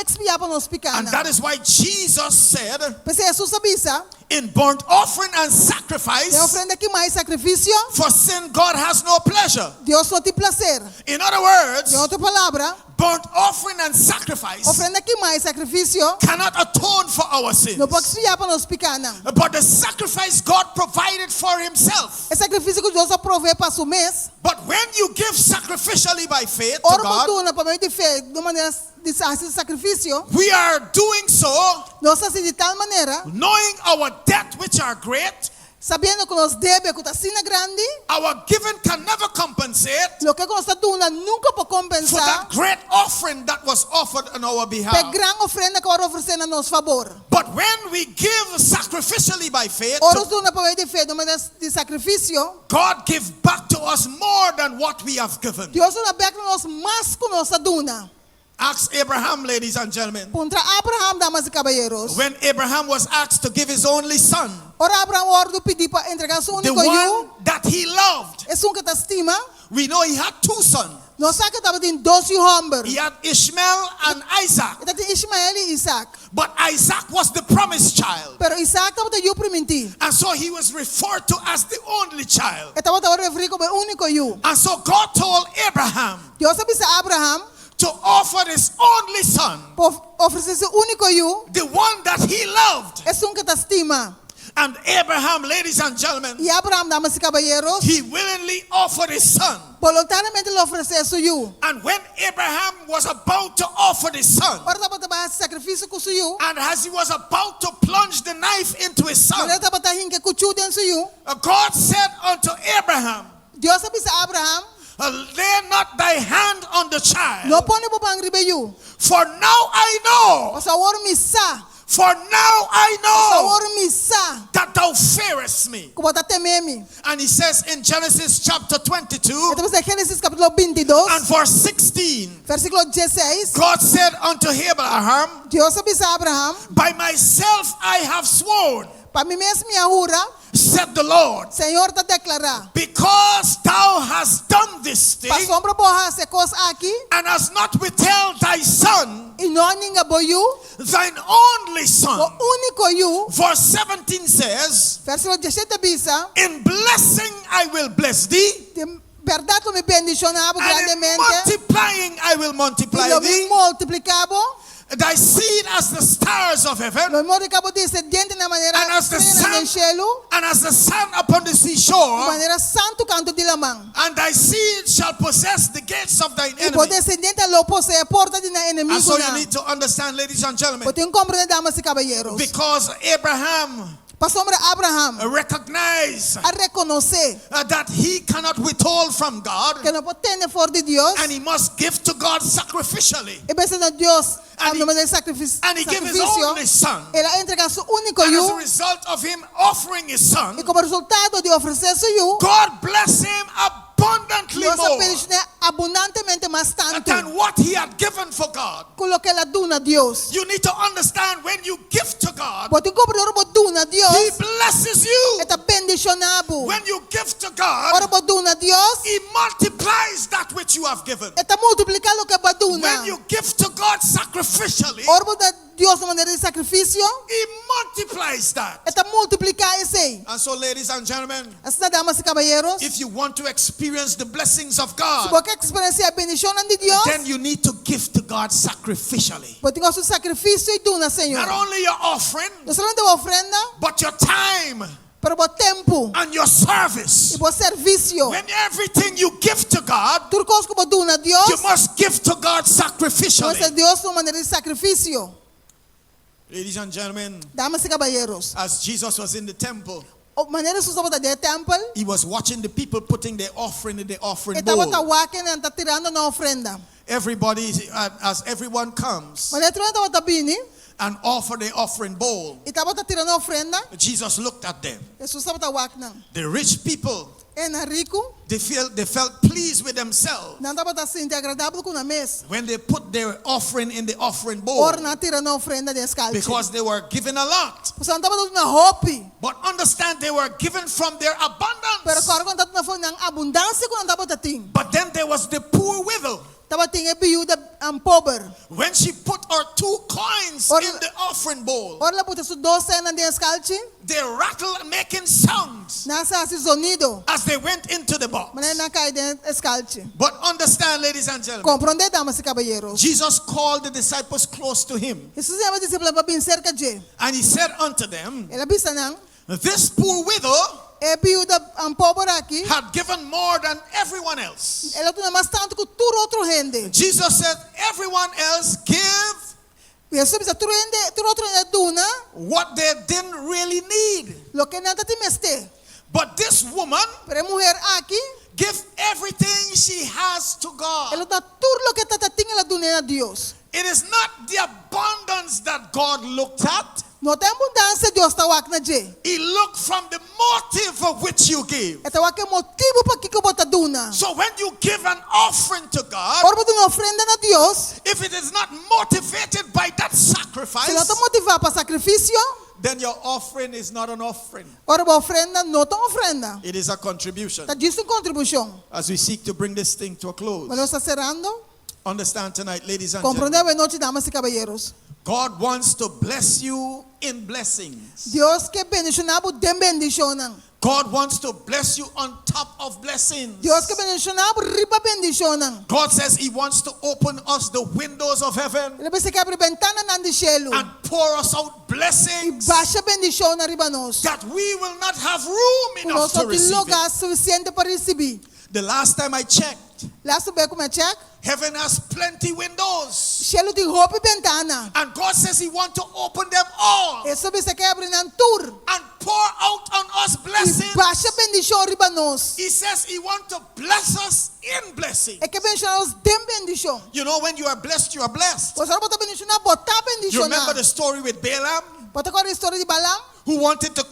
expiar para nós
And
pecados.
that is why Jesus said,
Porque Jesus avisa,
in burnt offering and
é
sacrifice,
oferenda que mais sacrifício,
for sin God has no pleasure.
Deus não tem prazer.
In other words,
Em outra palavra,
burnt offering and sacrifice
oferenda que mais sacrifício,
cannot atone for our sins.
não pode expiar para nós pecados.
But the sacrifice God provided for Himself.
É sacrifício que Deus aproveu para sua mesa.
But when you give sacrificially by faith to
Ora,
God,
por por meio de fé, de maneira de sacrifício,
we are doing so
nós fazemos de tal maneira,
knowing our debt which are great.
sabendo que nós devemos, que está assim grande,
Our giving can never compensate
o que nós está dando nunca pode
for
compensar
that great offering that was offered on our
a
behalf.
grande oferenda que ora oferecendo a nosso favor.
But when we give sacrificially by faith,
Ora, nós damos por meio de fé, de maneira de sacrifício,
God gives back to us more than what we have given.
Deus nos dá para nós mais que nós damos.
Ask Abraham, ladies and gentlemen.
Contra Abraham, damas e caballeros.
When Abraham was asked to give his only son,
Ora, Abraham orou pedir para entregar seu
the
único
one
filho,
that he loved,
é um que te estima.
we know he had two sons.
Nós sabemos que estava tendo 12 homens.
He had Ishmael and Isaac.
Ele tinha Ismael e Isaac.
But Isaac was the promised child.
Pero Isaac estava tendo o prometido.
And so he was referred to as the only child.
Ele estava referido como o único filho.
And so God told Abraham
Deus disse a Abraham
to offer his only son,
para oferecer seu único filho.
the one that he loved.
É que te estima.
And Abraham, ladies and gentlemen,
E Abraham, damas e caballeros,
he willingly offered his son.
voluntariamente ele ofereceu seu filho.
And when Abraham was about to offer his son,
Ora, estava trabalhando sacrifício com seu filho.
and as he was about to plunge the knife into his son,
Ele estava tendo que cuchillo dentro seu filho.
God said unto Abraham,
Deus disse a Abraham,
lay not thy hand on the child,
não põe o pão ribeiro.
for now I know,
O Senhor me sa.
for now I
O
know
Senhor me sa.
that thou fearest me.
Como está temendo.
And he says in Genesis chapter 22
Então, em Gênesis capítulo 22,
and verse 16,
versículo 16,
God said unto Abraham,
Deus disse a Abraham,
by myself I have sworn,
para mim mesmo me jura,
said the Lord,
Senhor está declarar,
because thou hast done this thing,
para sombra borrar essa coisa aqui,
and hast not withheld thy son,
e não ninguém boiu,
thine only
o
son.
único eu,
Verse 17 says,
versículo 17 diz,
in blessing I will bless thee,
de verdade me bendicionava
and in
grandemente,
multiplying I will
e
multiply
lo me
thee,
multiplicava,
thy seed as the stars of heaven,
lo multiplicava descendente na maneira
and as the
plena no
sun,
cielo,
and as the sun upon the
de
seashore,
maneira santo canto de lamang.
and thy seed shall possess the gates of thine
E por
enemy.
descendente lo possui a porta de
And
inimigo
so you
na.
need to understand, ladies and gentlemen,
Porque compreender, damas e caballeros,
because Abraham
para sombra Abraham
recognized
a reconocer
that he cannot withhold from God,
que não pode ter fora de Deus,
and he must give to God sacrificially.
e pensa na Deus, a
And he-
nome de sacrifício,
And he gave his only son.
ela entrega seu único
And as a
filho,
result of him offering his son,
e como resultado de oferecer seu filho,
God blessed him abundantly
Deus
more
abençoa abundantemente mais tanto
than what he had given for God.
com o que ela duna a Deus.
You need to understand, when you give to God,
Porque compreender o duna a
he
Deus,
blesses you.
está bendicionado.
When you give to
Ora,
God,
o duna a Deus,
he multiplies that which you have given.
está multiplicando o que é duna.
When you give to God sacrificially,
Ora, o Deus de maneira de sacrifício,
he multiplies that.
está multiplicar esse.
And so, ladies and gentlemen,
Assim, damas e caballeros,
if you want to experience the blessings of
se
God,
você quer experienciar a bendição de Deus,
then you need to give to God sacrificially.
você tem o seu sacrifício e duna, Senhor.
Not only your offering,
Não somente a ofrenda,
but your time
pero o tempo
and your service.
e o serviço.
When everything you give to God,
Tudo coisa que você duna a Deus,
you must give to God
você
sacrificially.
Deus de maneira de sacrifício.
Ladies and gentlemen,
Damas e caballeros,
as Jesus was in the temple,
a maneira que você está no templo,
he was watching the people putting their offering in the offering
estava
bowl.
tawakin e está tirando na ofrenda.
Everybody, as everyone comes,
Mas ele estava vindo,
and offer the offering bowl,
Itaba ta tira na ofrenda.
Jesus looked at them.
Jesus taba ta wak nang.
The rich people,
E na rico.
they felt pleased with themselves
Nang taba ta sinti agradable ko na mes.
when they put their offering in the offering bowl,
Or na tira na ofrenda de escalche.
because they were given a lot.
Pusan taba ta na hopi.
But understand, they were given from their
Pero
abundance.
karo kon na fo nang abundancia ko nang taba ta ting.
But then there was the poor widow.
Taba ting e biuda ang pober.
When she put her 2 coins
Or-
in the offering bowl,
Or la puta su 12 na de escalche.
they rattled, making sounds
Nasa si sonido.
as they went into the box.
Manay na kay de escalche.
But understand, ladies and gentlemen,
Comprende, damas y caballeros.
Jesus called the disciples close to him,
Jesus llama discípulos para bien cerca de.
and he said unto them,
Ela bisa nang
this poor widow
e biuda ang pobre aqui.
had given more than everyone else.
Ela tu na mas tanto que tur outro gente.
Jesus said, everyone else give
Jesus bisa tur outro gente duna
what they didn't really need.
lo que nada te meste.
But this woman
Pero mujer aqui,
give everything she has to God.
ela ta tur lo que ta ting ela dune a Dios.
It is not the abundance that God looked at.
No tem abundância Deus ta wak na je.
He looked from the motive of which you give.
Eta wak é motivo para que bota duna.
So when you give an offering to God,
Ora bota uma ofrenda na Dios.
if it is not motivated by that
Se
sacrifice,
não te motivar para sacrifício,
then your offering is not an offering.
ora boa ofrenda não tem ofrenda.
It is a contribution.
Tá disso contribuição.
As we seek to bring this thing to a close,
Mas nós está cerrando.
understand tonight, ladies and gentlemen,
Compreender a noite, damas e caballeros.
God wants to bless you in blessings.
Deus quer bendicionar dem bendicionam.
God wants to bless you on top of blessings.
Deus quer bendicionar riba bendicionam.
God says He wants to open us the windows of heaven
Ele pensa que abre ventana na de cielo.
and pour us out
E
blessings
baixa bendição na riba nós.
that we will not have room enough
Nós
to
só tem
receive
lugar
it.
suficiente para receber.
The last time I checked,
Lá subir como é check.
heaven has plenty windows.
Cielo tem roupa e ventana.
And God says He wants to open them all
E sobre isso que abre na tour.
and pour out on us
E
blessings.
baixa bendição riba nós.
He says He wants to bless us in blessing.
É que bendicionar os dem bendição.
You know, when you are blessed, you are blessed.
Você não pode bendicionar, botar
You remember
bendicionar.
the story with Balaam,
Bota agora a história de Balaam.
who wanted to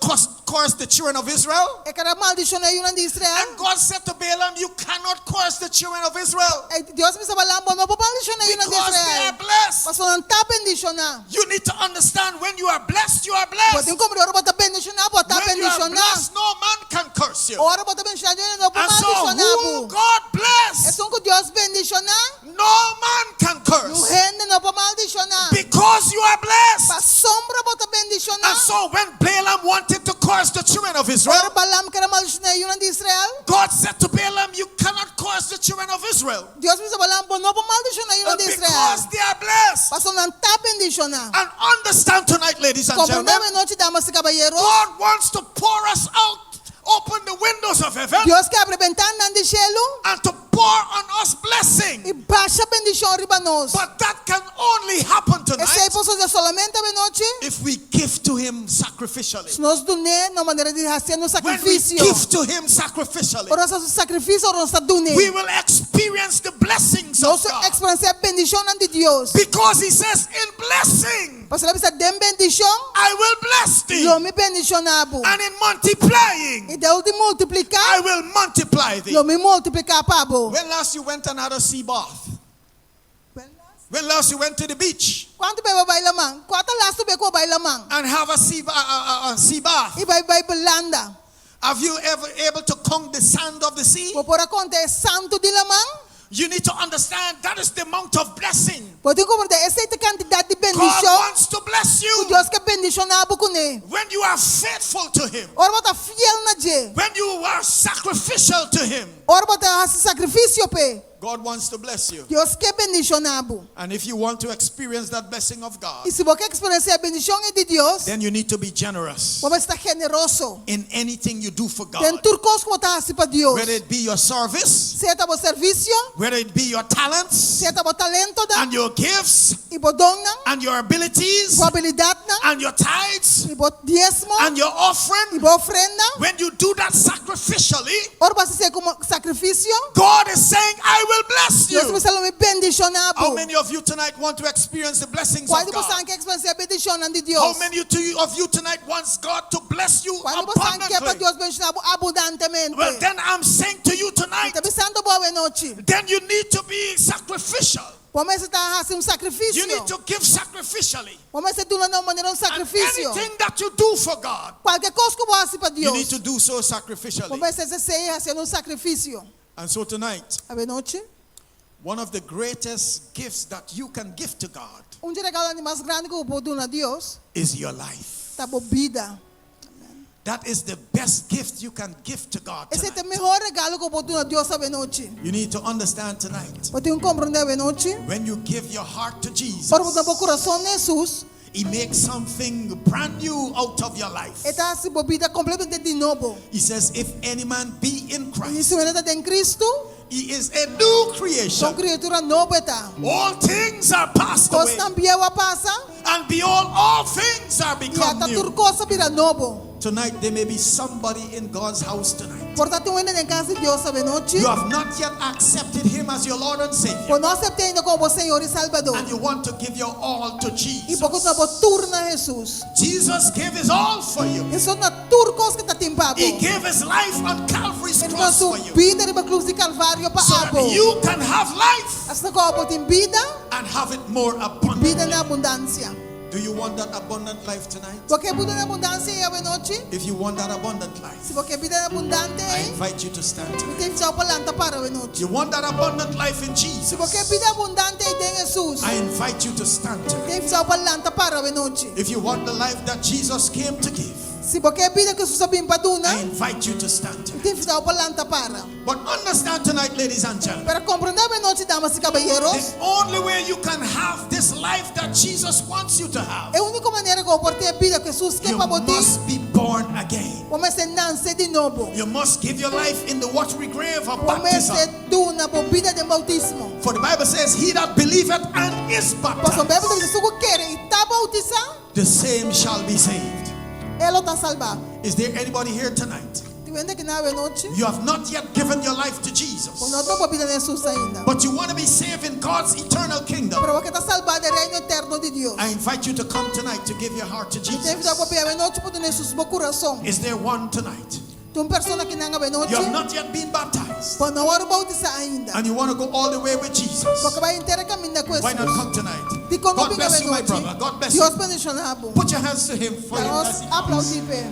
curse the children of Israel?
É que era maldicionar a de Israel.
And God said to Balaam, you cannot curse the children of Israel
E Deus me estava lá, não pode maldicionar a de
because they are
Israel.
blessed.
Mas não está bendicionar.
You need to understand, when you are blessed, you are
Pode
blessed.
incomodar, botar bendicionar, botar
When you are
bendicionar.
blessed, no man can curse you.
Ora botar bendicionar, não pode
And so
maldicionar.
who God
É
bless,
só que Deus bendicionar.
no man can
No
curse
reino não pode maldicionar.
because you are blessed.
Para sombra botar bendicionar.
And so when Balaam wanted to curse the children of
Ora
Israel,
Balaam quer maldicionar a de Israel.
God said to Balaam, you cannot curse the children of Israel
Deus me estava lá, não pode maldicionar a de Israel.
because they are blessed.
Mas não está bendicionar.
And understand tonight, ladies and gentlemen,
Compreendemos a noite, damas e caballeros.
God wants to pour us out, open the windows of heaven,
Deus quer abrir ventana de cielo
and to pour on us blessing.
e baixa bendição riba nós.
But that can only happen
Esse aí
tonight
pode fazer solamente a noite.
if we give to Him sacrificially.
Se nós donar na maneira de fazer no
When we
sacrifício.
give to Him sacrificially,
O nosso sacrifício, o nosso donar.
we will experience the blessings of
Nossa
God.
experiência é bendição de Deus.
Because He says, in blessing,
Você precisa de bendição.
I will bless thee.
Eu me bendicionavo.
And in multiplying,
E Deus de multiplicar.
I will multiply thee.
Eu me multiplicar, Pablo.
When last you went and had a sea bath? When last you went to the beach
Quanto bebe bailamang? Quanto lasto bebe ko bailamang?
and have a sea bath?
E vai belanda.
Have you ever able to count the sand of the sea?
Vou pôr a conta é santo de lamang.
You need to understand that is the amount of blessing.
Pode compreender essa é a quantidade de
God
bendição.
wants to bless
O
you
Deus quer bendicionar com ele.
when you are faithful to Him,
Ora bota fiel na je.
when you are sacrificial to Him.
Ora bota sacrifício pe.
God wants to bless you.
Deus quer bendicionar.
And if you want to experience that blessing of God,
E se você quer experienciar a bendição de Deus,
then you need to be generous
você está generoso.
in anything you do for
Tem
God.
tudo que você está para Deus.
Whether it be your service,
Se é o serviço,
whether it be your talents
se é o talento da,
and your gifts
e o dom não,
and your abilities
e a habilidade não,
and your tithes
e o dízimo,
and your
e
offering,
a ofrenda.
when you do that sacrificially,
Ora você ser como sacrifício,
God is saying, I will bless
Deus
you.
vai ser me bendicionar.
How many of you tonight want to experience the blessings
Qual
of
de vocês
God?
quer experiência a bendição de
How
Deus?
many of you tonight wants God to bless you
Qual de vocês quer para
abundantly?
Deus bendicionar abundantemente?
Well, then I'm saying to you tonight,
Está pensando boa noite.
then you need to be sacrificial.
Vamos estar fazendo sacrifício.
You need to give sacrificially.
Vamos fazer de uma maneira
And
sacrifício.
anything that you do for God,
Qualquer coisa que você para
you need
Deus.
to do so sacrificially.
Vamos fazer um sacrifício.
And so tonight,
A noite,
one of the greatest gifts that you can give to God
dos regalos mais grandes que eu posso dar a Deus
is your life.
tá vida.
That is the best gift you can give to God
Esse é o
tonight.
melhor regalo que eu posso dar a Deus a noite.
You need to understand tonight,
Eu tenho que compreender a noite.
when you give your heart to Jesus,
Para botar o coração em Jesus,
He makes something brand new out of your life.
está se vida completamente de novo.
He says, if any man be in
E
Christ,
se você está em Cristo,
he is a new
são
creation.
criatura nova está.
All things are passed away,
Coisa também vai passar
and behold, all things are
e
become
até tudo
new.
coisa vira novo.
Tonight, there may be somebody in God's house tonight.
Portanto, eu ainda em casa de Deus a noite.
You have not yet accepted Him as your Lord and Savior,
Quando nós aceitamos como Senhor e Salvador.
and you want to give your all to
E porque
Jesus.
nós vamos turnar Jesus.
Jesus gave His all for you.
Isso não é tudo coisa que está timpado.
He gave His life on Calvary's
Ele
cross
sua
for you,
vida na cruz de Calvário para
so that
abo.
you can have life
Assim como tem vida,
and have it more
vida
abundantly.
na abundância.
Do you want that abundant life tonight?
Porque vida na abundância é a noite.
If you want that abundant life,
Se você vida na abundante,
I invite you to stand tonight.
tem que ser palanta para a noite.
You want that abundant life in
Se
Jesus,
você vida abundante em Jesus,
I invite you to stand tonight.
tem que ser palanta para a noite.
If you want the life that Jesus came to give,
Se você vida que Jesus sabia para
I invite you to stand tonight.
tem que ser palanta para.
But understand tonight, ladies and gentlemen,
Para compreender a noite, damas e caballeros,
the only way you can have this life that Jesus wants you to have,
é a única maneira que eu posso ter a vida que Jesus quer
you
para você.
must be born again.
Vamos ser nascer de novo.
You must give your life in the watery grave of
Vamos
baptism.
ser na vida de bautismo.
For the Bible says, he that believeth and is
Pois a Bíblia
baptized,
diz: se você quer e está bautizado,
the same shall be saved.
ele está salvado.
Is there anybody here tonight?
Tu vende que na noite,
You have not yet given your life to Jesus,
quando não estou vida de Jesus ainda.
but you want to be saved in God's eternal kingdom.
Pero você está salvado do reino eterno de Deus.
I invite you to come tonight to give your heart to
E tem que
Jesus.
dar para a noite para Jesus no coração.
Is there one tonight?
Tem uma pessoa que não é noite,
You have not yet been baptized,
quando não é bautizado ainda.
and you want to go all the way with Jesus.
Porque vai inteira caminhar com
Why not
Jesus.
come tonight?
E quando
God
não
bless
vem
you, my
noite,
brother. God bless you.
Deus bendicionado.
Put your hands to Him for Him.
Nós aplaudir pé.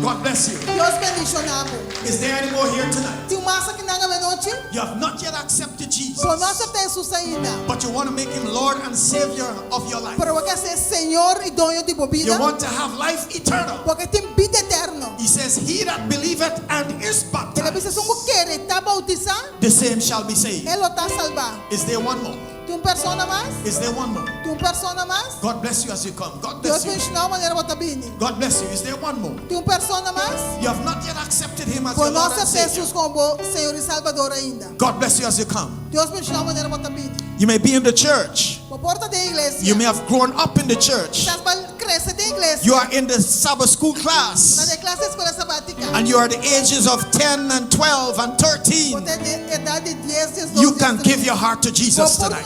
God bless you.
Deus bendicionado.
Is there any more here tonight?
Tem massa que não é noite,
You have not yet accepted Jesus,
quando não aceita Jesus ainda.
but you want to make Him Lord and Savior of your life.
Pero você ser Senhor e dono de
You
vida,
want to have life eternal.
porque tem vida eterna.
He says, he that believeth and is
Ele
baptized,
diz: se você quer e está bautizado,
the same shall be saved.
ele está salvado.
Is there one more?
Tem uma pessoa mais?
Is there one more?
Tem uma pessoa mais?
God bless you as you come. God
Deus
bless you.
bendicionar a maneira que você
God bless you. Is there one more?
Tem uma pessoa mais?
You have not yet accepted Him as your
Quando
Lord
nós
and Savior.
Jesus como Senhor e Salvador ainda.
God bless you as you come.
Deus bendicionar a maneira que você
You may be in the church.
A porta da igreja.
You may have grown up in the church.
Estás crescer da igreja.
You are in the Sabbath school
Na
class.
de classe escola sabática.
And you are the ages of 10 and 12 and 13.
Você tem idade de 10, 12.
You can give your heart to Jesus tonight.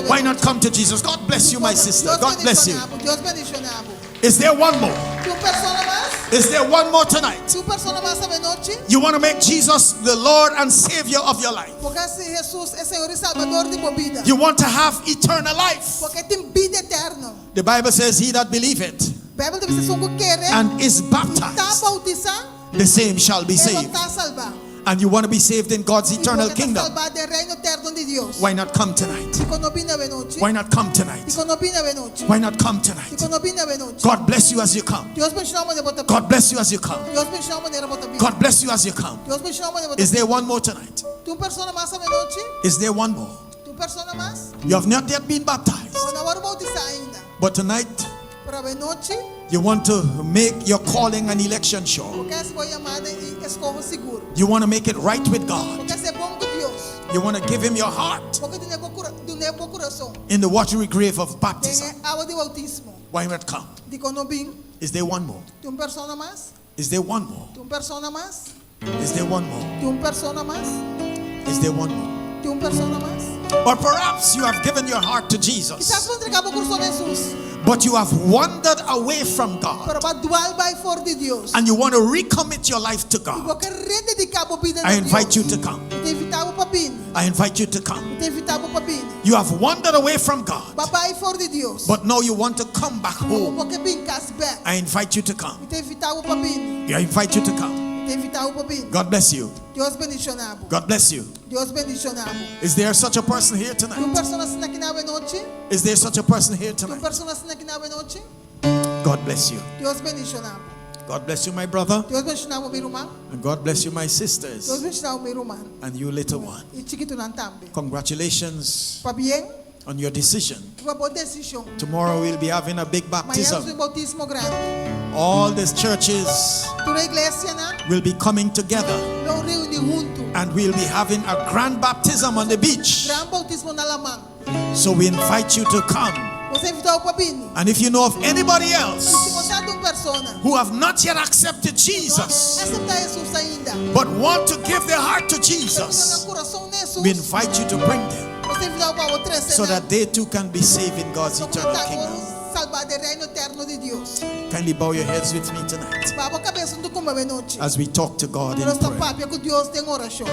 Why not come to Jesus? God bless you, my sister. God bless you.
Deus bendicionado.
Is there one more?
Tu persona mais?
Is there one more tonight?
Tu persona mais essa noite?
You want to make Jesus the Lord and Savior of your life.
Porque se Jesus é Senhor e Salvador de tua vida.
You want to have eternal life.
Porque tem vida eterna.
The Bible says, he that believeth
A Bíblia diz: se você quer
and is
está
baptized,
bautizado,
the same shall be
ele
saved.
está salvado.
And you want to be saved in God's eternal
Está
kingdom.
salvado do reino eterno de Deus.
Why not come tonight?
E quando vinha a noite?
Why not come tonight?
E quando vinha a noite?
Why not come
E
tonight?
quando vinha a noite?
God bless you as you come.
Deus bendicionar a maneira bota.
God bless you as you come.
Deus bendicionar a maneira bota.
God bless you as you come.
Deus bendicionar a maneira bota.
Is there one more tonight?
Tu persona mais a noite?
Is there one more?
Tu persona mais?
You have not yet been baptized,
Quando agora bautizar ainda.
but tonight
Para a noite,
you want to make your calling and election sure.
porque essa foi chamada e escorro seguro.
You want to make it right with God.
Porque esse é bom com Deus.
You want to give Him your heart
Porque tu não é bom coração.
in the watery grave of
Tem
baptism.
água de bautismo.
Why not come?
De quando vim,
Is there one more?
tu persona mais?
Is there one more?
Tu persona mais?
Is there one more?
Tu persona mais?
Is there one more?
De una persona más.
Or perhaps you have given your heart to
Quizás
Jesus,
lo entregamos por corazón a Jesús,
but you have wandered away from God
pero va dual by for de Dios.
and you want to recommit your life to
Y
God.
porque rededicamos vida
I
a
invite you
Dios.
to come.
Te invitamos para vir.
I invite you to come.
Te invitamos para vir.
You have wandered away from God,
Va by for de Dios.
but now you want to come back home.
Porque vincas back.
I invite you to come.
Te invitamos para vir.
I invite you to come.
Te invitamos para vir.
God bless you.
Dios bendicionamos.
God bless you.
Dios bendicionamos.
Is there such a person here
Tu
tonight?
persona está aqui na noite?
Is there such a person here
Tu
tonight?
persona está aqui na noite?
God bless you.
Dios bendicionamos.
God bless you, my brother.
Deus bendicionamos meu irmão.
And God bless you, my
Deus
sisters.
bendicionamos meu irmão.
And you, little one.
E chiquito não também.
Congratulations
Para bem,
on your decision.
uma boa decisão.
Tomorrow we'll be having a big
Amanhã
baptism.
um bautismo grande.
All these churches
Toda a igreja, né?
will be coming together
Não reúne junto.
and we'll be having a grand baptism on the beach.
Grande bautismo na Lamã.
So we invite you to come.
Você invitou para vir.
And if you know of anybody
Se
else
você é uma pessoa
who have not yet accepted Jesus
aceitar Jesus ainda.
but want to give their heart to
Você
Jesus,
tem coração Jesus.
we invite you to bring them
Você invitou para outra
so that they too can be saved in God's eternal kingdom.
salvar do reino eterno de Deus.
Kindly bow your heads with me tonight
Baba a cabeça do como é noite.
as we talk to God in
Nós está
prayer.
papia com Deus tem oração.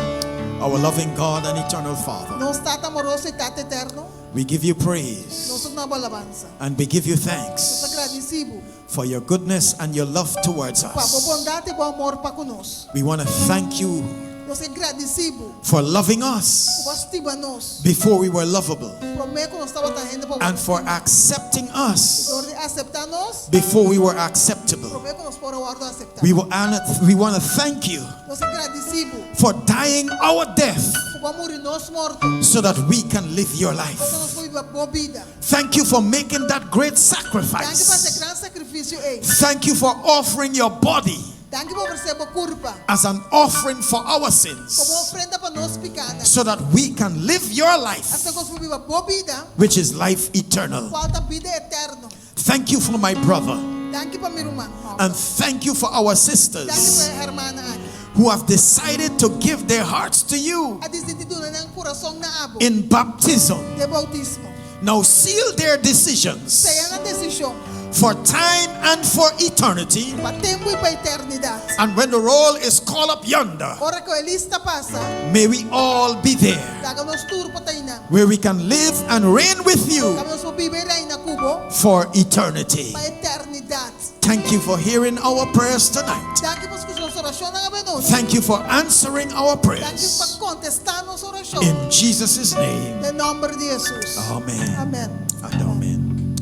Our loving God and eternal Father,
Não está amoroso e está eterno.
we give you
Nós
praise
somos na alabança.
and we give you
Nós
thanks
agradecido.
for your goodness and your love towards
Para a
us.
bondade e bom amor para conosco.
We want to thank you
Nós agradecido.
for loving us
Gostiba nós.
before we were lovable
Prometo que nós estava trazendo para
and for accepting us
Senhor aceitar nós.
before we were acceptable.
Prometo que nós por ordem aceitar.
We want to thank you
Nós agradecido.
for dying our death
Por amor e nós morto.
so that we can live your
Porque
life.
nós foi boa vida.
Thank you for making that great
Danke para esse
sacrifice.
grande sacrifício aí.
Thank you for offering your body
Danke por receber a curva.
as an offering for our
Como
sins
ofrenda para nós picada.
so that we can live your life,
Assim que nós vivemos boa vida.
which is life eternal.
Falta vida eterna.
Thank you for my brother
Danke para meu irmão.
and thank you for our
Danke
sisters
para a irmã aqui.
who have decided to give their hearts to you
A decidido na coração na abo.
in baptism.
De bautismo.
Now seal their decisions
Seja na decisão.
for time and for eternity.
Para tempo e para eternidade.
And when the roll is called up yonder,
Ora que a lista passa.
may we all be there
Daga nos tour para taina.
where we can live and reign with you
Daga nos viver aí na cubo.
for eternity.
Para eternidade.
Thank you for hearing our prayers tonight.
Danke por escutar nossa oração na noite.
Thank you for answering our
Danke
prayers.
para contestar nossa oração.
In Jesus' name,
Em nome de Jesus.
amen
Amém.
and amen.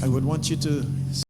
I would want you to